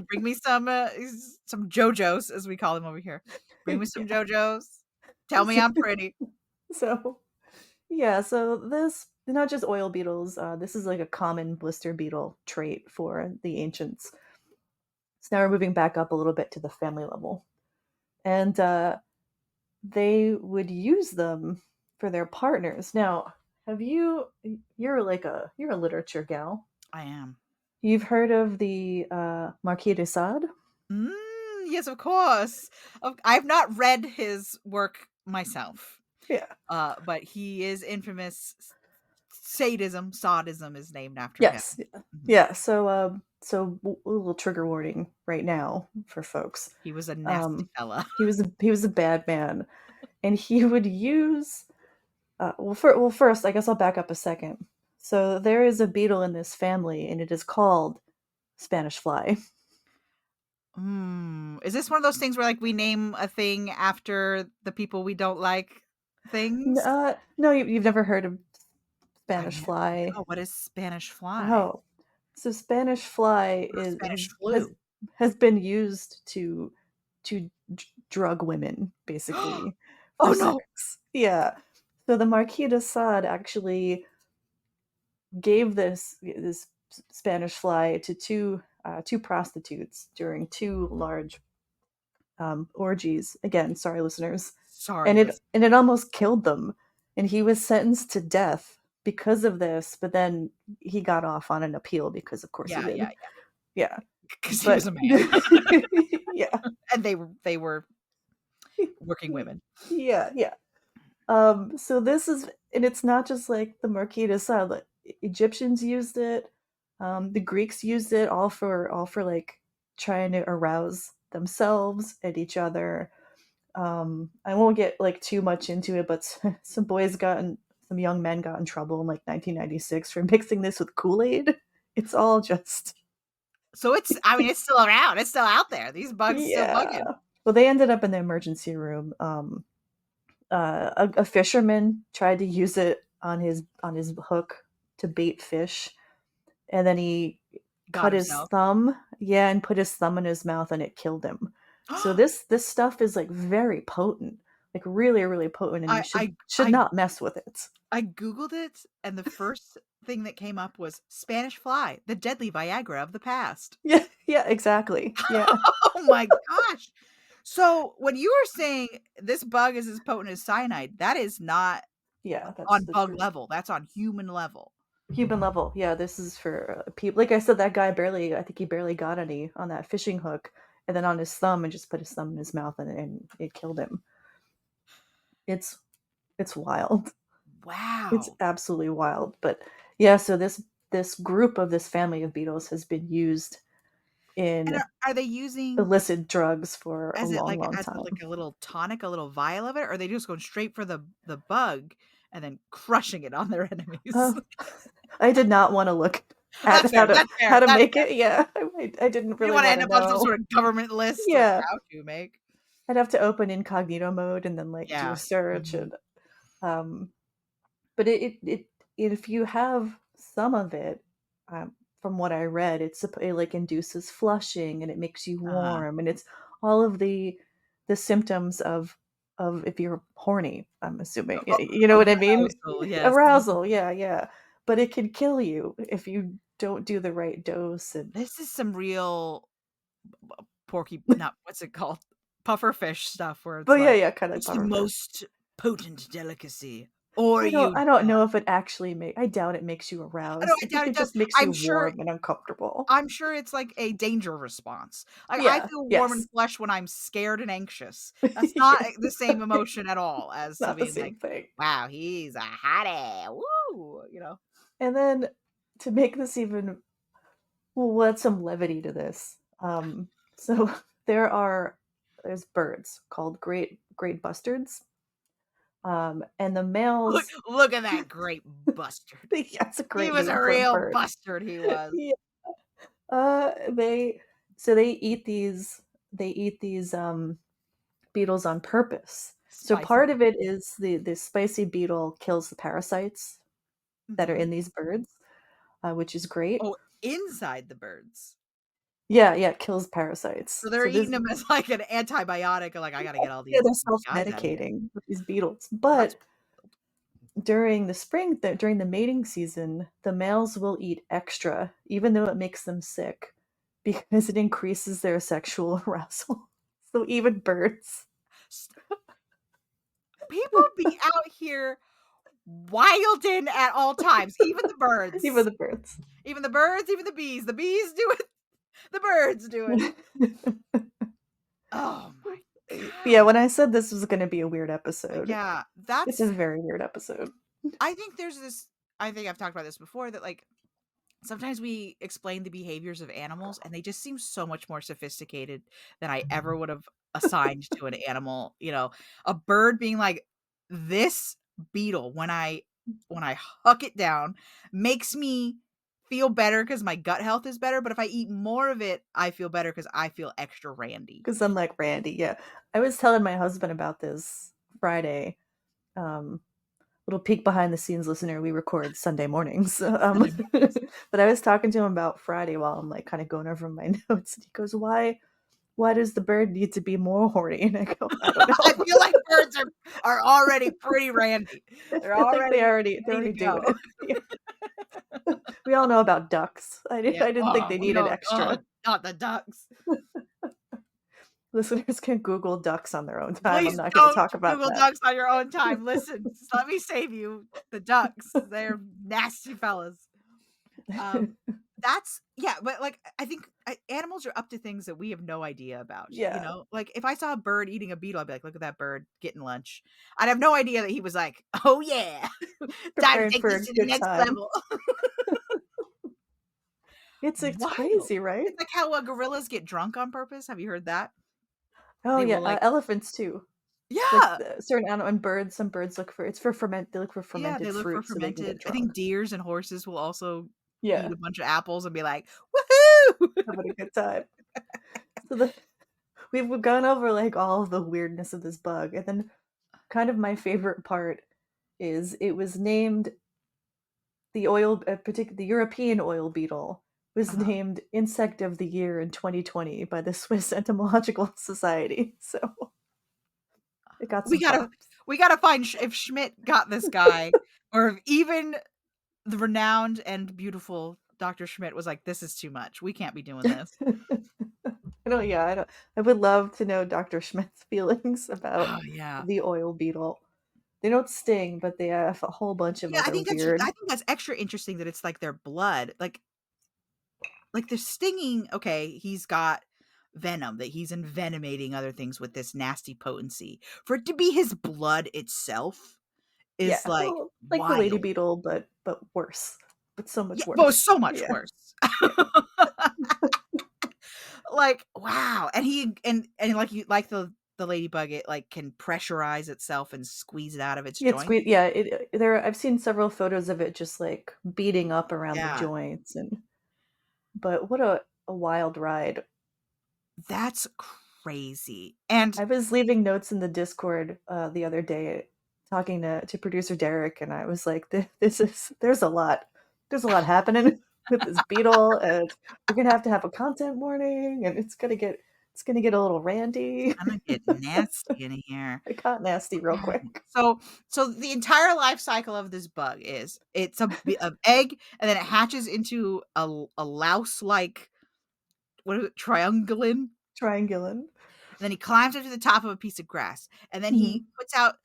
Bring me some JoJo's, as we call them over here. Bring me some JoJo's. Tell me I'm pretty. So this, not just oil beetles, this is like a common blister beetle trait for the ancients. So now we're moving back up a little bit to the family level. And they would use them for their partners. Now, you're a literature gal. I am. You've heard of the Marquis de Sade? Yes, of course. I've not read his work myself. Yeah. But he is infamous. Sadism is named after him. Yes. Yeah. So a little trigger warning right now for folks. He was a nasty fella. He was a bad man, and he would use. First, I guess I'll back up a second. So there is a beetle in this family, and it is called Spanish fly. Is this one of those things where we name a thing after the people we don't like things? No, you've never heard of Spanish fly. Oh, what is Spanish fly? Oh, so Spanish fly has been used to drug women, basically. Oh no! Yeah. So the Marquis de Sade actually gave this Spanish fly to two prostitutes during two large orgies. Again, sorry, listeners. Sorry. And it almost killed them. And he was sentenced to death because of this, but then he got off on an appeal because, of course, he did. Yeah. Because he was a man. Yeah. And they were working women. Yeah. So this is, and it's not just like the Marquis de Sade. Like, Egyptians used it. The Greeks used it all for trying to arouse themselves and each other. I won't get too much into it, but some young men got in trouble in 1996 for mixing this with Kool-Aid. It's all just. So it's still around. It's still out there. These bugs still bugging. Well, they ended up in the emergency room. A fisherman tried to use it on his hook to bait fish, and then he cut his thumb. Yeah, and put his thumb in his mouth, and it killed him. So this stuff is very potent, really, really potent, and you should not mess with it. I googled it, and the first thing that came up was Spanish fly, the deadly Viagra of the past. Yeah, exactly. Yeah. Oh my gosh. So when you were saying this bug is as potent as cyanide, that is not that's on bug level. That's on human level. Human level. Yeah, this is for people. Like I said, that guy I think he barely got any on that fishing hook, and then on his thumb, and just put his thumb in his mouth, and it killed him. It's wild. Wow. It's absolutely wild. But yeah, so this group of this family of beetles has been used in. And are they using illicit drugs for a long time? As a little tonic, a little vial of it, or are they just going straight for the bug and then crushing it on their enemies? I did not want to look at how to make it. Yeah, I didn't really want to end up on some sort of government list. Yeah, how to make. I'd have to open incognito mode and then do a search and but it if you have some of it, from what I read, it like induces flushing and it makes you warm, and it's all of the symptoms of if you're horny, I'm assuming. You know what I mean? Arousal, yes. Arousal, yeah. But it can kill you if you don't do the right dose. And this is some real what's it called? Pufferfish stuff where it's but like, yeah, kind of it's the pufferfish. most potent delicacy. Or I don't know if it actually I doubt it makes you aroused. I I doubt think it it does. just makes you warm and uncomfortable. I'm sure it's like a danger response. Like, I Yeah, feel warm and yes. flesh when I'm scared and anxious. That's not Yeah. the same emotion at all as to Not the being like, same thing. wow, he's a hottie. Woo! You know? And then to make this even we'll add some levity to this. So there's birds called great bustards. And the males Look at that great bustard. that's a He great was name a for a real bird. bustard, he was. Yeah. They eat these beetles on purpose. So Spicy. part of it is the spicy beetle kills the parasites that are in these birds, which is great. Oh, inside the birds. Yeah, it kills parasites. So they're eating them as like an antibiotic, like, I gotta get all these they're guys out of here. self-medicating with these beetles. But during the spring, during the mating season, the males will eat extra, even though it makes them sick, because it increases their sexual arousal. So even birds. People be out here wilding at all times, even the birds. Even the birds. Even the birds, even the bees. The bees do it. The birds do it. Oh my God. Yeah, when I said this was going to be a weird episode. Yeah, it's a very weird episode. I think there's this, I think I've talked about this before, that like sometimes we explain the behaviors of animals and they just seem so much more sophisticated than I ever would have assigned to an animal. You know, a bird being like, this beetle, when I huck it down, makes me feel better because my gut health is better. But if I eat more of it, I feel better because I feel extra randy. Because I'm like Randy, yeah. I was telling my husband about this Friday. Little peek behind the scenes, listener. We record Sunday mornings. But I was talking to him about Friday while I'm like kind of going over my notes. And he goes, why does the bird need to be more horny? And I go, I don't know. I feel like birds are already pretty randy. They're already doing it. Yeah. We all know about ducks. I didn't think they needed extra. Not the ducks. Listeners can Google ducks on their own time. Please I'm not going to talk about Google that. ducks on your own time. Listen, just let me save you the ducks. They're nasty fellas. But like I think animals are up to things that we have no idea about. Yeah. You know, like if I saw a bird eating a beetle, I'd be like, look at that bird getting lunch. I'd have no idea that he was like, oh yeah, time to take this to the next level. It's crazy, right? It's like how gorillas get drunk on purpose. Have you heard that? Oh yeah, elephants too. Yeah, like certain animal and birds. Some birds look for They look for fermented they look fruit for fermented. So I think deers and horses will also eat a bunch of apples and be like, woohoo, having a good time. So we've gone over like all of the weirdness of this bug, and then kind of my favorite part is it was named the European oil beetle was named Insect of the Year in 2020 by the Swiss Entomological Society. So it got some we gotta find if Schmidt got this guy, or if even the renowned and beautiful Dr. Schmidt was like, this is too much. We can't be doing this. I would love to know Dr. Schmidt's feelings about the oil beetle. They don't sting, but they have a whole bunch of other weird. I think that's extra interesting that it's like their blood. Like they're stinging. Okay, he's got venom, that he's envenomating other things with this nasty potency. For it to be his blood itself is like the lady beetle, but worse. But so much worse. Oh, so much worse. Like, wow. And he and like the ladybug, it like can pressurize itself and squeeze it out of its joints. I've seen several photos of it just like beating up around the joints, but what a wild ride. That's crazy. And I was leaving notes in the Discord the other day talking to producer Derek, and I was like, there's a lot happening. with this beetle, and we're gonna have to have a content warning, and it's gonna get a little randy. I'm gonna get nasty in here. It got nasty real quick. So the entire life cycle of this bug is it's a egg, and then it hatches into a louse-like, what is it, triangulin? Triangulin. And then he climbs up to the top of a piece of grass, and then he puts out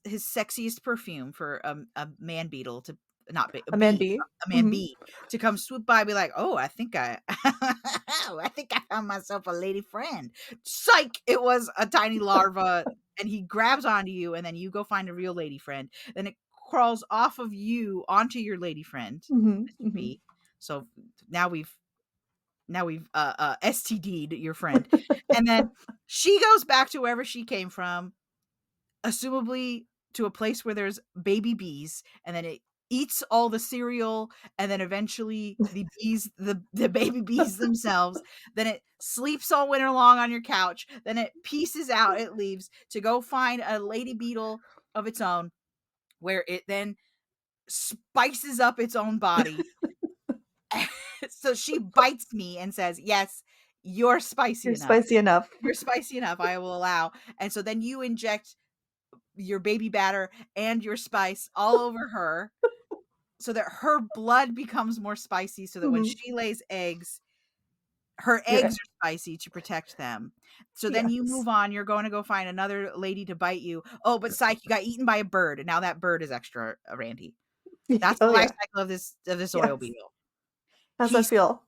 his sexiest perfume for a man beetle to not be, a man bee, a man bee to come swoop by and be like, oh, I think I found myself a lady friend. Psych! It was a tiny larva, and he grabs onto you, and then you go find a real lady friend. Then it crawls off of you onto your lady friend, bee. So now we've STD'd your friend. And then she goes back to wherever she came from, assumably to a place where there's baby bees, and then it eats all the cereal, and then eventually the bees, the baby bees themselves, then it sleeps all winter long on your couch, then it pieces out, it leaves to go find a lady beetle of its own, where it then spices up its own body. So she bites me and says, yes, you're spicy enough. Spicy enough. You're spicy enough. I will allow. And so then you inject your baby batter and your spice all over her so that her blood becomes more spicy, so that when she lays eggs, her eggs are spicy to protect them. So then you move on. You're going to go find another lady to bite you. Oh, but psych, you got eaten by a bird. And now that bird is extra randy. That's the life cycle of this oil beetle. How's that feel?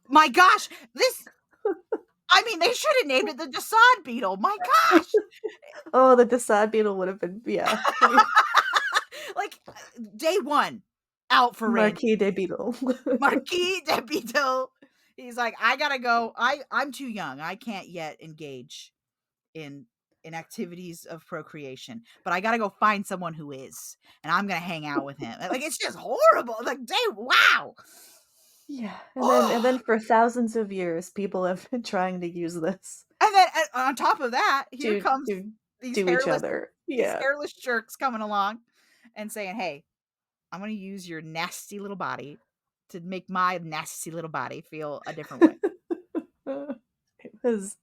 My gosh, I mean, they should have named it the Desaad beetle. My gosh. Oh, the Desaad beetle would have been, like, day one, out for Marquis de Beetle. Marquis de Beetle. He's like, I gotta go. I'm too young. I can't yet engage in activities of procreation, but I gotta go find someone who is, and I'm gonna hang out with him. Like, it's just horrible. Like, wow. Yeah, and then for thousands of years, people have been trying to use this. And then on top of that, here comes these hairless jerks coming along and saying, "Hey, I'm going to use your nasty little body to make my nasty little body feel a different way." It was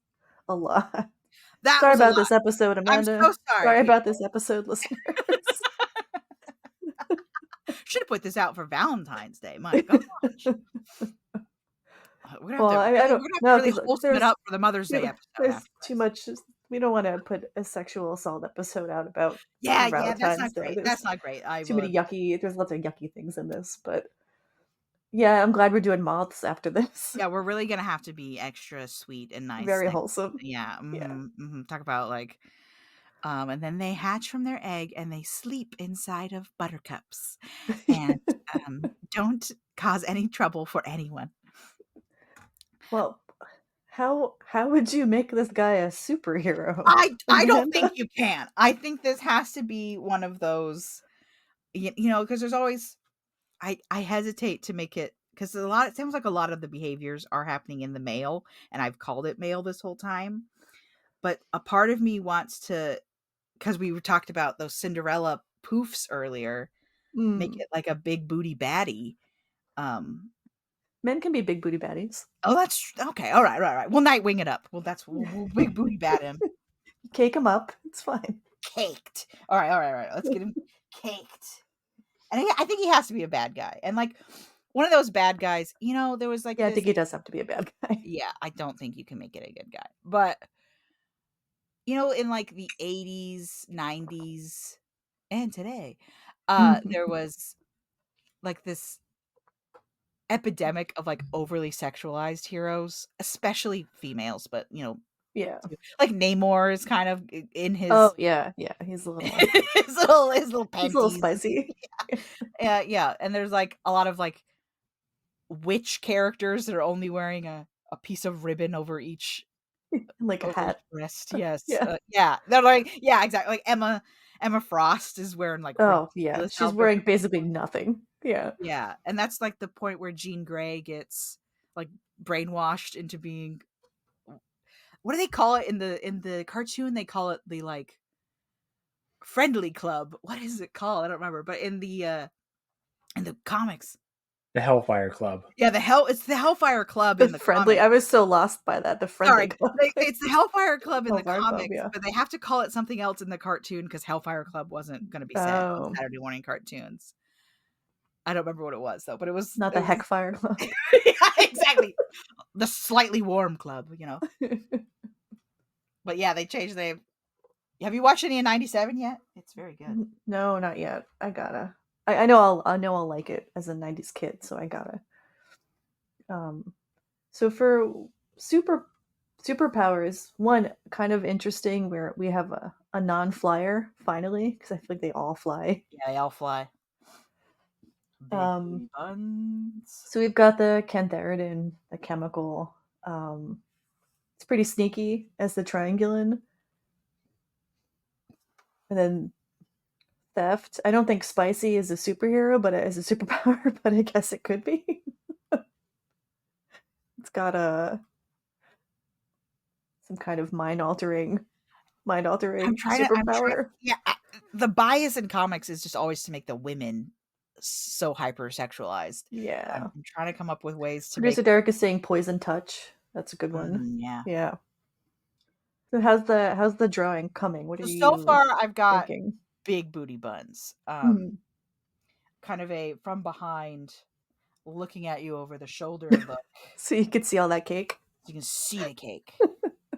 a lot. Sorry about this episode, Amanda. I'm so sorry. Sorry about this episode, listeners. Should have put this out for Valentine's Day. My gosh. We're gonna I don't know. Really wholesome it up for the Mother's Day episode. There's too much. We don't want to put a sexual assault episode out about Valentine's Day. That's not great. Many yucky. There's lots of yucky things in this, but yeah, I'm glad we're doing moths after this. Yeah, we're really gonna have to be extra sweet and nice. Very wholesome. Yeah. Talk about like. And then they hatch from their egg and they sleep inside of buttercups and don't cause any trouble for anyone. Well, how would you make this guy a superhero? I don't think you can. I think this has to be one of those, because there's always, I hesitate to make it, because it seems like a lot of the behaviors are happening in the male, and I've called it male this whole time. But a part of me wants to, because we talked about those Cinderella poofs earlier, make it like a big booty baddie. Men can be big booty baddies. Oh, that's okay. All right. We'll Nightwing it up. Well, we'll big booty bat him. Cake him up. It's fine. Caked. All right. Let's get him caked. And I think he has to be a bad guy. And like one of those bad guys, there was like. Yeah, I think he does have to be a bad guy. Yeah, I don't think you can make it a good guy. But, in like the 80s, 90s, and today, there was like this epidemic of like overly sexualized heroes, especially females, but like Namor is kind of in his he's a little his little panties. He's a little spicy. Yeah, and there's like a lot of like witch characters that are only wearing a piece of ribbon over each like a hat breast. Yes. They're like exactly, like Emma Frost is wearing like she's wearing basically nothing. Yeah, and that's like the point where Jean Grey gets like brainwashed into being, what do they call it in the cartoon? They call it the like friendly club. What is it called? I don't remember. But in the comics, The Hellfire Club. Yeah, it's the Hellfire Club The in the friendly. comics. I was so lost by that. The friendly Sorry, club. it's the Hellfire Club in the Hellfire Club, comics, yeah. but they have to call it something else in the cartoon because Hellfire Club wasn't going to be said on Saturday morning cartoons. I don't remember what it was though, but it was not the Heckfire Club. Yeah, exactly. The slightly warm club, you know. But yeah, they changed the name. Have you watched any of 97 yet? It's very good. No, not yet. I gotta. I know I'll like it as a 90s kid, so I gotta. So for superpowers, one kind of interesting where we have a non-flyer finally, because I feel like they all fly. Yeah, they all fly. Big buns. So we've got the cantharidin, the chemical. It's pretty sneaky as the triangulin. And then theft. I don't think spicy is a superhero, but it is a superpower, but I guess it could be. It's got some kind of mind-altering superpower. The bias in comics is just always to make the women so hypersexualized. Yeah. I'm trying to come up with ways to Producer Derek is saying poison touch. That's a good one. Yeah. So how's the drawing coming? What are you so far I've got thinking? Big booty buns. Kind of a from behind looking at you over the shoulder look. So you can see all that cake. You can see the cake.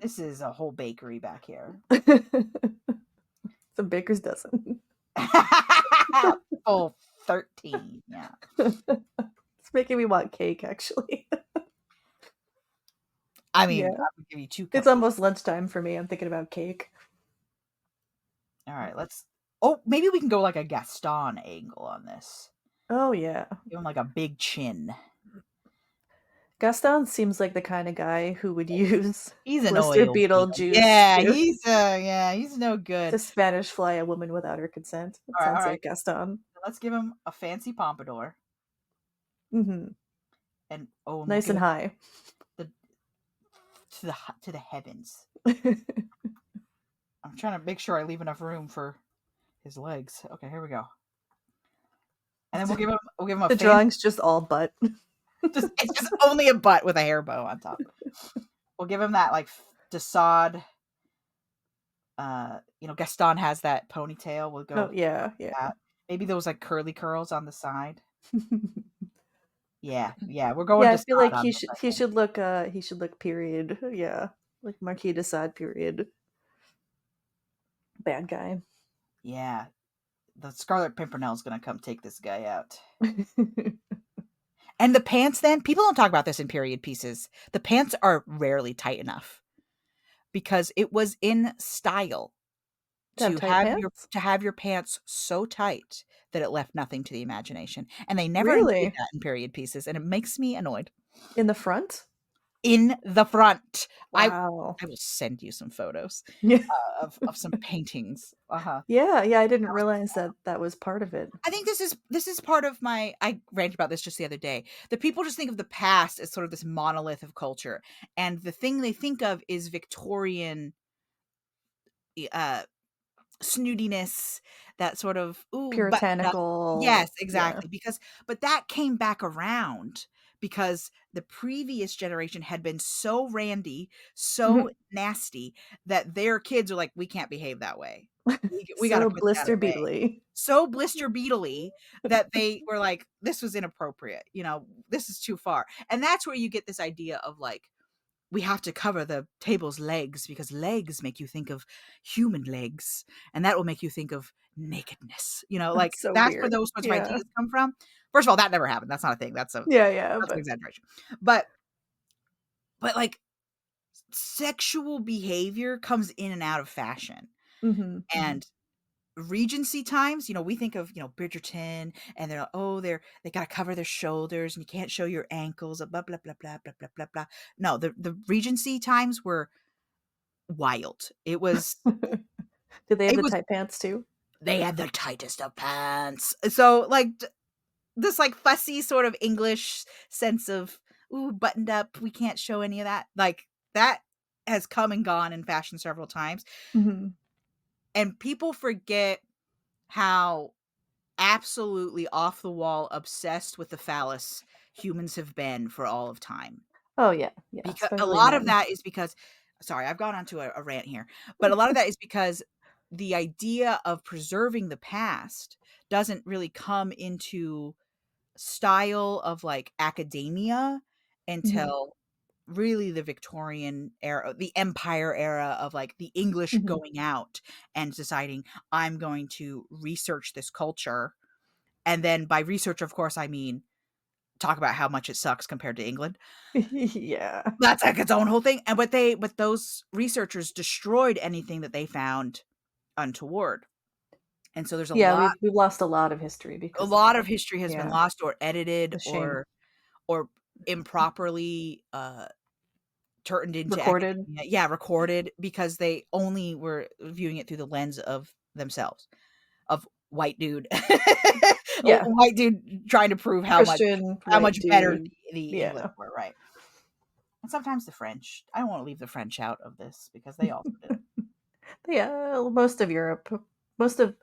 This is a whole bakery back here. Some baker's dozen. Oh, 13. Yeah. It's making me want cake, actually. I mean, I would give you 2 cups. It's almost lunchtime for me. I'm thinking about cake. All right, maybe we can go like a Gaston angle on this. Oh, yeah. Give him like a big chin. Gaston seems like the kind of guy who would use he's an blister oil beetle juice. Yeah, he's no good. To Spanish fly a woman without her consent. It sounds like Gaston. Let's give him a fancy pompadour. Mm-hmm. And nice and high. To the heavens. I'm trying to make sure I leave enough room for his legs. Okay, here we go. And then we'll give him a. The drawing's just all butt. It's just only a butt with a hair bow on top. We'll give him that like Desaad. Gaston has that ponytail. We'll go. Oh, yeah. Maybe those like curly curls on the side. Yeah. We're going. Yeah, I feel like he should look period. Yeah, like Marquis de Sade period. Bad guy. Yeah, the Scarlet Pimpernel's gonna come take this guy out. And the pants. Then people don't talk about this in period pieces. The pants are rarely tight enough because it was in style to have your pants so tight that it left nothing to the imagination. And they never include that in period pieces, and it makes me annoyed. In the front? In the front. Wow. I will send you some photos of some paintings. Yeah, I didn't realize that was part of it. I think this is part of I ranted about this just the other day. The people just think of the past as sort of this monolith of culture, and the thing they think of is Victorian snootiness, that sort of puritanical. Yes, exactly. Yeah. But that came back around because the previous generation had been so randy, so nasty that their kids are like, we can't behave that way. We got to blister beetle-y. So blister beetle-y that they were like, this was inappropriate. This is too far. And that's where you get this idea of like, we have to cover the table's legs because legs make you think of human legs, and that will make you think of nakedness. That's weird. Where those sorts of ideas come from. First of all, that never happened. That's not a thing. That's an exaggeration. But like sexual behavior comes in and out of fashion, and Regency times, we think of, Bridgerton, and they're like, they got to cover their shoulders and you can't show your ankles, blah, blah, blah, blah, blah, blah, blah, blah. No, the Regency times were wild. It was. Did they have the tight pants too? They had the tightest of pants. So like this like fussy sort of English sense of, buttoned up. We can't show any of that. Like that has come and gone in fashion several times. And people forget how absolutely off the wall obsessed with the phallus humans have been for all of time. Oh yeah, Because a especially lot of men. that is because, sorry, I've gone onto a rant here, but a lot of that is because the idea of preserving the past doesn't really come into style of like academia Mhm, until really the Victorian era, the Empire era of like the English mhm. going out and deciding I'm going to research this culture. And then by research, of course, I mean talk about how much it sucks compared to England. Yeah. That's like its own whole thing. And but those researchers destroyed anything that they found untoward. And so there's Yeah, we've lost a lot of history a because of lot of that. history has been Yeah, lost or edited a shame. or improperly turned into Recorded. academia. Yeah, recorded because they only were viewing it through the lens of themselves, of white dude. A Yeah, white dude trying to prove Christian how white much better dude. the English Yeah. were, right? And sometimes the French. I don't want to leave the French out of this because they also did it. Yeah, most of Europe, most of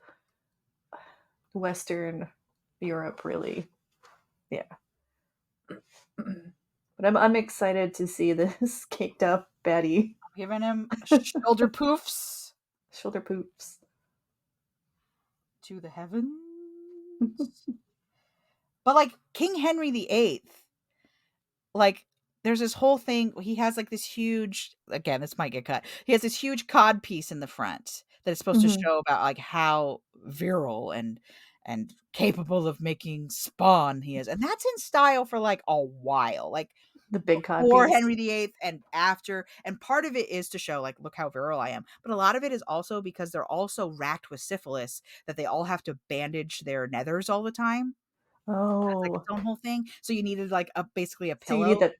Western Europe, really. Yeah. But I'm excited to see this caked up Betty Giving him shoulder poofs shoulder poops. to the heavens. But like King Henry VIII, like there's this whole thing. He has like this huge, again, this might get cut. He has this huge cod piece in the front that is supposed to Hmm. show about like how virile and capable of making spawn he is. And that's in style for like a while. Like The big cod before piece. Henry VIII and after. And part of it is to show like, look how virile I am. But a lot of it is also because they're also racked with syphilis that they all have to bandage their nethers all the time. That's like its Oh, own whole thing. So you needed like basically a so you need pillow. that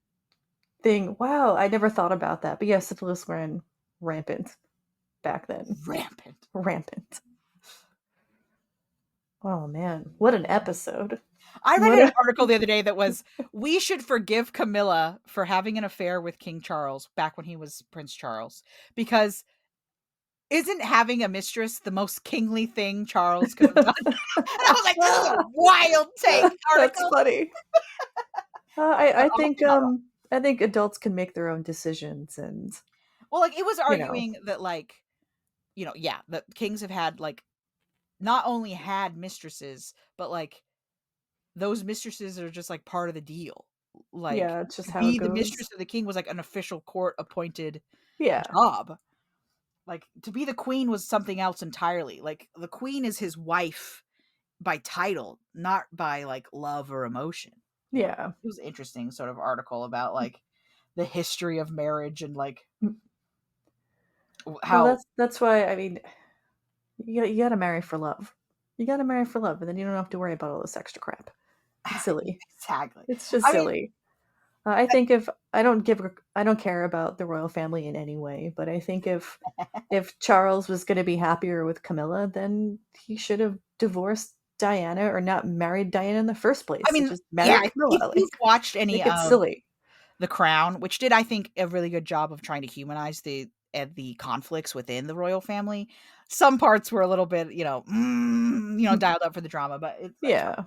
thing. Wow, I never thought about that. But yeah, syphilis ran rampant back then. Rampant. Rampant. Oh man, what an episode. I read What an a article the other day that was, we should forgive Camilla for having an affair with King Charles back when he was Prince Charles, because isn't having a mistress the most kingly thing Charles could have done? And I was like, this is a wild take That's article. funny. But I also think not wrong. I think adults can make their own decisions, and Well, like it was you know, arguing that like, yeah, that kings have had like not only had mistresses, but like those mistresses are just like part of the deal. Like yeah, it's just to how it be the goes. mistress of the king was like an official court appointed Yeah, job. Like to be the queen was something else entirely. Like the queen is his wife by title, not by like love or emotion. yeah. It was an interesting sort of article about like the history of marriage and like Well, how that's why I mean, you gotta marry for love. You gotta marry for love, and then you don't have to worry about all this extra crap. It's silly. exactly. It's just I mean, silly. I think if I don't care about the royal family in any way, but I think if Charles was going to be happier with Camilla, then he should have divorced Diana or not married Diana in the first place. And just yeah, marry if Camilla. you've watched any Like it's of silly. The Crown, which did, I think, a really good job of trying to humanize the conflicts within the royal family. Some parts were a little bit, dialed up for the drama, but it's fine. Yeah.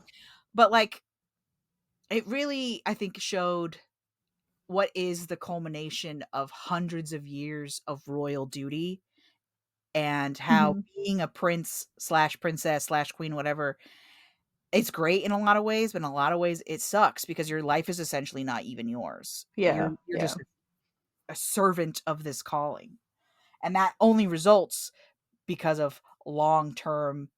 But like, it really, I think, showed what is the culmination of hundreds of years of royal duty and how Hmm. being a prince slash princess slash queen, whatever, it's great in a lot of ways, but in a lot of ways it sucks because your life is essentially not even yours. Yeah. You're Yeah. just a servant of this calling. And that only results because of long-term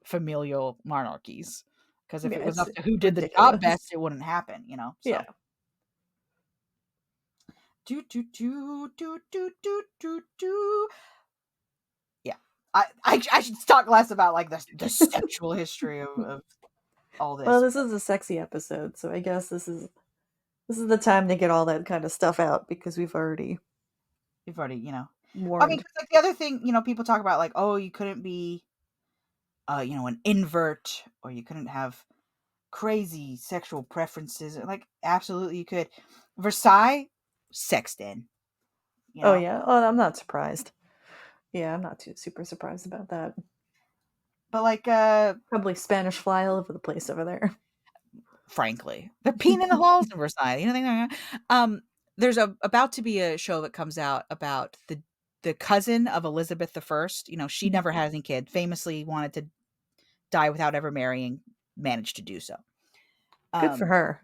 familial monarchies. Because if Yeah. it was It's up to who did the job ridiculous. best, it wouldn't happen. Yeah. So do do do do do do do do. Yeah. I should talk less about like the sexual history of all Well, this. this is a sexy episode, so I guess this is the time to get all that kind of stuff out because we've already We've already, I mean, warned. 'cause, like the other thing, people talk about like, oh, you couldn't be an invert or you couldn't have crazy sexual preferences. Like, absolutely you could. Versailles, sexed in, you Oh know. yeah. Oh, I'm not surprised. Yeah, I'm not too super surprised about that. But like probably Spanish fly all over the place over there. Frankly, they're peeing in the halls in Versailles. You know, there's about to be a show that comes out about the cousin of Elizabeth I. You know, she never had any kid. Famously wanted to die without ever marrying. Managed to do so. Good for her.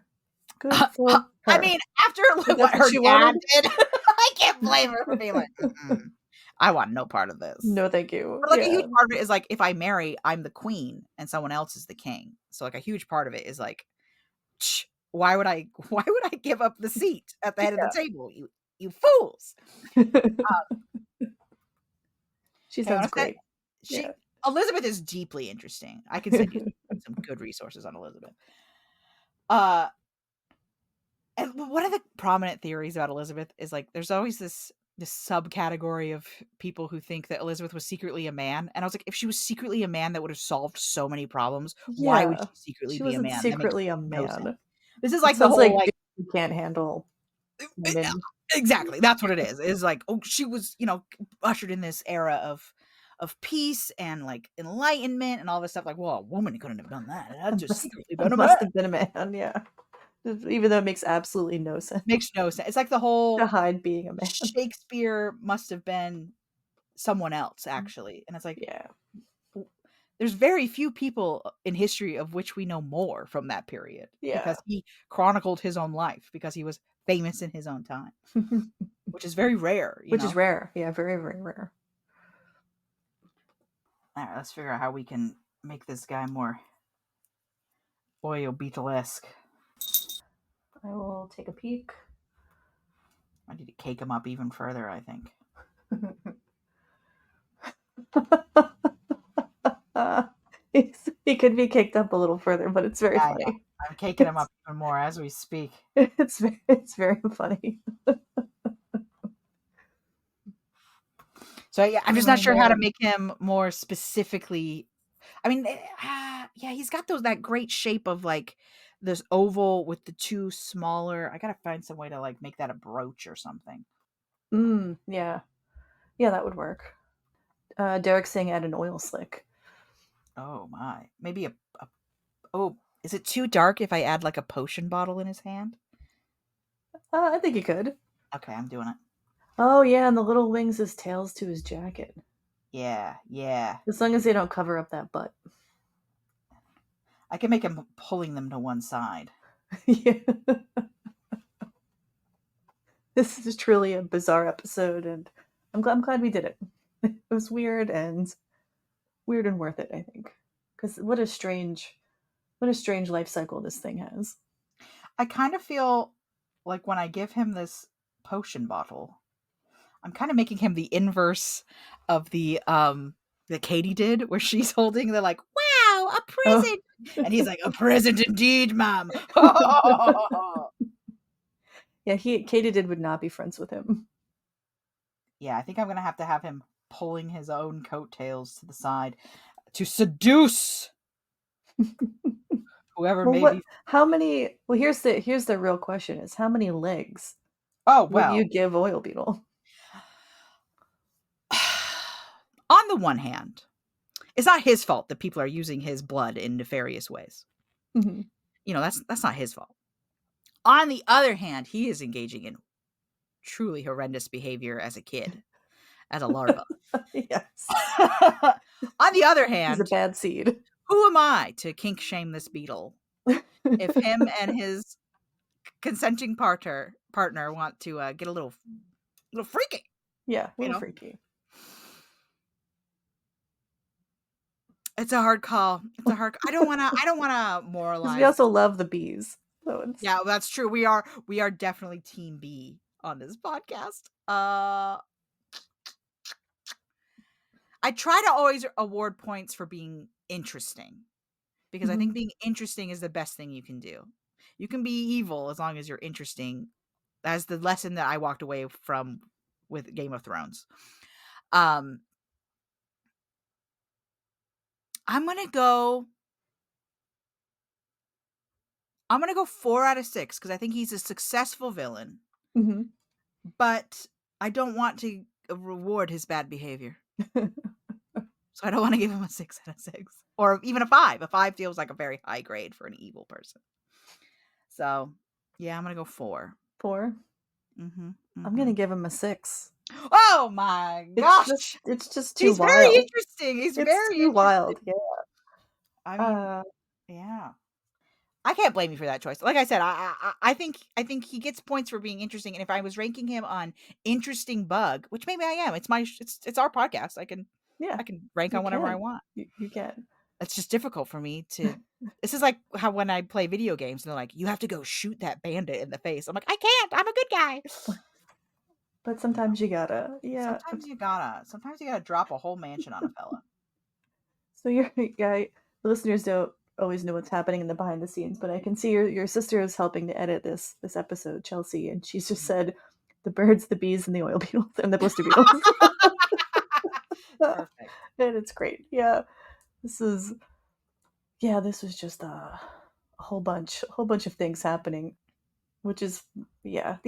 Good for her. I mean, after what her dad did, I can't blame her for being like, I want no part of this. No, thank you. But like a huge part of it is like, if I marry, I'm the queen and someone else is the king. So like a huge part of it is like, why would I give up the seat at the head of the table? You fools. She sounds great. Elizabeth is deeply interesting. I can send you some good resources on Elizabeth. And one of the prominent theories about Elizabeth is like there's always this subcategory of people who think that Elizabeth was secretly a man. And I was like, if she was secretly a man, that would have solved so many problems. Why would she secretly be a man? Secretly a man. This is like the whole like you can't handle women. Exactly. That's what it is. Is like, oh, she was, ushered in this era of peace and like enlightenment and all this stuff. Like, well, a woman couldn't have done that. That just secretly must have been a man, yeah. Even though it makes absolutely no sense. Makes no sense. It's like the whole to hide being a man. Shakespeare must have been someone else, actually. And it's like, there's very few people in history of which we know more from that period. Because he chronicled his own life, because he was famous in his own time. Which is very rare. Which is rare. Yeah, very, very rare. All right, let's figure out how we can make this guy more Oil Beetle-esque. I will take a peek. I need to cake him up even further, I think. He could be caked up a little further, but it's very funny. I'm caking him up even more as we speak. It's very funny. So yeah, I'm just not sure how to make him more specifically. I mean, he's got that great shape of like this oval with the two smaller. I gotta find some way to like make that a brooch or something. Yeah, that would work. Derek's saying add an oil slick. Oh my, maybe is it too dark if I add like a potion bottle in his hand? I think you could. Okay, I'm doing it. Oh yeah, and the little wings as tails to his jacket. Yeah. As long as they don't cover up that butt. I can make him pulling them to one side. Yeah. This is truly a bizarre episode, and I'm glad we did it. It was weird and worth it, I think. Because what a strange life cycle this thing has. I kind of feel like when I give him this potion bottle, I'm kind of making him the inverse of the Katie did, where she's holding the like, wow, a present. Oh. And he's like, a present indeed, ma'am. Yeah, Katie would not be friends with him. Yeah, I think I'm going to have him pulling his own coattails to the side to seduce whoever maybe. How many? Well, here's the real question: is how many legs? Would you give Oil Beetle? On the one hand, it's not his fault that people are using his blood in nefarious ways. Mm-hmm. That's not his fault. On the other hand, he is engaging in truly horrendous behavior as a kid, as a larva. Yes. On the other hand, he's a bad seed. Who am I to kink shame this beetle? If him and his consenting partner want to get a little freaky. Yeah, a little freaky. It's a hard call. I don't want to moralize. We also love the bees. So yeah, that's true. We are definitely team B on this podcast. I try to always award points for being interesting, because I think being interesting is the best thing you can do. You can be evil as long as you're interesting. That's the lesson that I walked away from with Game of Thrones. I'm gonna go 4 out of 6 because I think he's a successful villain. Mm-hmm. But I don't want to reward his bad behavior. So I don't want to give him a 6 out of 6 or even a 5. A 5 feels like a very high grade for an evil person. So yeah, I'm going to go 4. 4? Mm-hmm. I'm going to give him a 6. Oh my gosh. It's just too He's wild. very interesting. It's very too interesting. Wild. Yeah. I mean, yeah. I can't blame you for that choice. Like I said, I think he gets points for being interesting. And if I was ranking him on interesting bug, which maybe I am, it's our podcast. I can rank on whatever I want. You can. It's just difficult for me to. This is like how when I play video games, and they're like, "You have to go shoot that bandit in the face." I'm like, "I can't. I'm a good guy." But sometimes you gotta. Yeah. Sometimes you gotta drop a whole mansion on a fella. So the listeners don't always know what's happening in the behind the scenes, but I can see your sister is helping to edit this episode, Chelsey, and she's just said the birds, the bees, and the oil beetles and the blister beetles. Perfect. And it's great. Yeah. This was just a whole bunch of things happening, which is I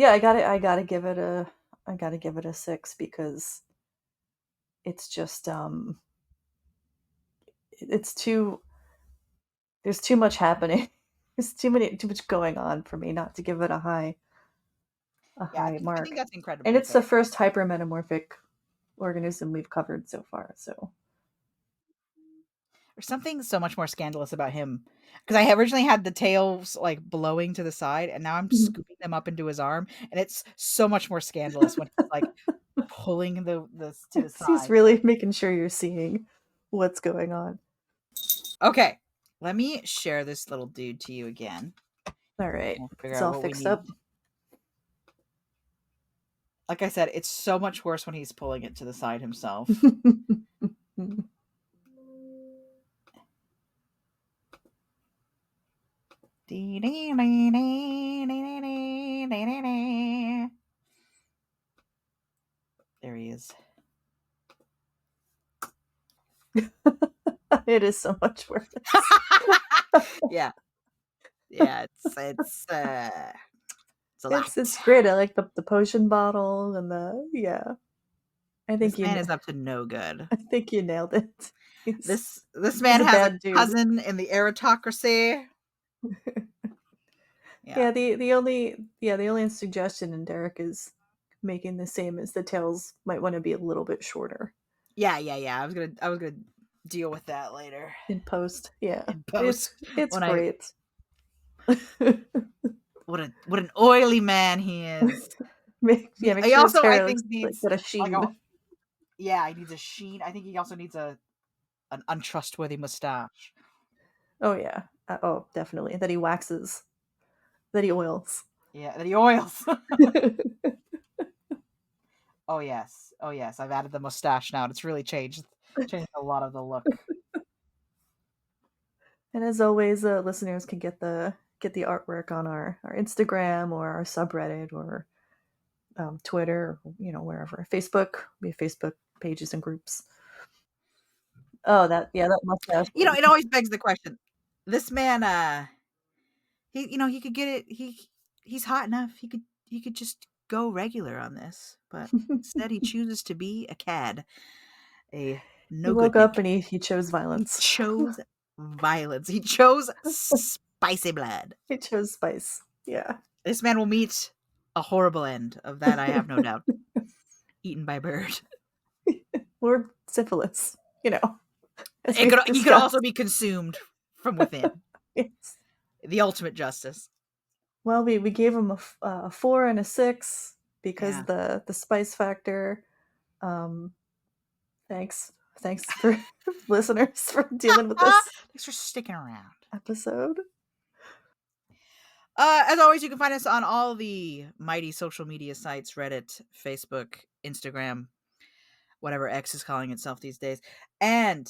gotta give it a 6 because it's just there's too much happening. There's too much going on for me not to give it a high mark. I think that's incredible. And it's the first hypermetamorphic organism we've covered so far, so there's something so much more scandalous about him because I originally had the tails like blowing to the side, and now I'm scooping them up into his arm, and it's so much more scandalous when he's like pulling the to the side. He's really making sure you're seeing what's going on. Okay, let me share this little dude to you again. All right, it's all fixed up. Like I said, it's so much worse when he's pulling it to the side himself. There he is. It is so much worse. Yeah, it's a lot. It's great. I like the potion bottle and the I think this man is up to no good. I think you nailed it. This man has a cousin in the aristocracy. Yeah. The only suggestion in Derek is making the same as the tails might want to be a little bit shorter. Yeah. I was gonna deal with that later in post. Yeah, in post. It's great. What an oily man he is. He also I think needs a sheen. He needs a sheen. I think he also needs an untrustworthy mustache. Oh yeah. Oh, definitely. That he waxes. That he oils. Yeah, that he oils. Oh yes. I've added the mustache now, and it's really changed a lot of the look. And as always, listeners can get the artwork on our Instagram or our subreddit or Twitter, or, wherever. Facebook. We have Facebook pages and groups. Oh, that mustache. It always begs the question. This man, he could get it. He's hot enough. He could just go regular on this, but instead he chooses to be a cad. He woke up and he chose violence. He chose violence. He chose spicy blood. He chose spice. Yeah. This man will meet a horrible end. Of that, I have no doubt. Eaten by bird. Or syphilis. He could also be consumed from within. Yes. The ultimate justice. Well, we gave him a 4 and a 6 because the spice factor. Thanks for listeners for dealing with this. Thanks for sticking around. Episode. As always, you can find us on all the mighty social media sites: Reddit, Facebook, Instagram, whatever X is calling itself these days. And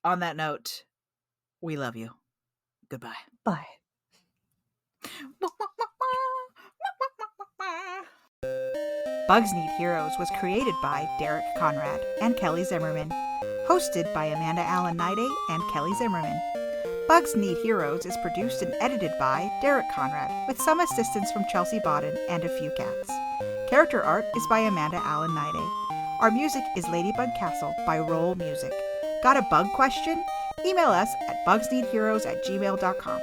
on that note, we love you. Goodbye. Bye. Bugs Need Heroes was created by Derek Conrad and Kelly Zimmerman, hosted by Amanda Niday and Kelly Zimmerman. Bugs Need Heroes is produced and edited by Derek Conrad, with some assistance from Chelsey Bawden and a few cats. Character art is by Amanda Niday. Our music is Ladybug Castle by Rolemusic. Got a bug question? Email us at bugsneedheroes@gmail.com.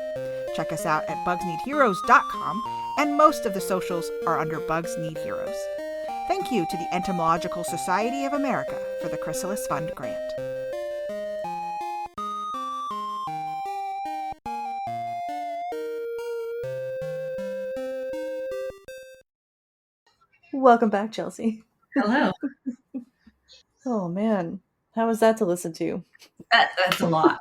Check us out at bugsneedheroes.com, and most of the socials are under Bugs Need Heroes. Thank you to the Entomological Society of America for the Chrysalis Fund grant. Welcome back, Chelsey. Hello. Oh man, how was that to listen to? That's a lot.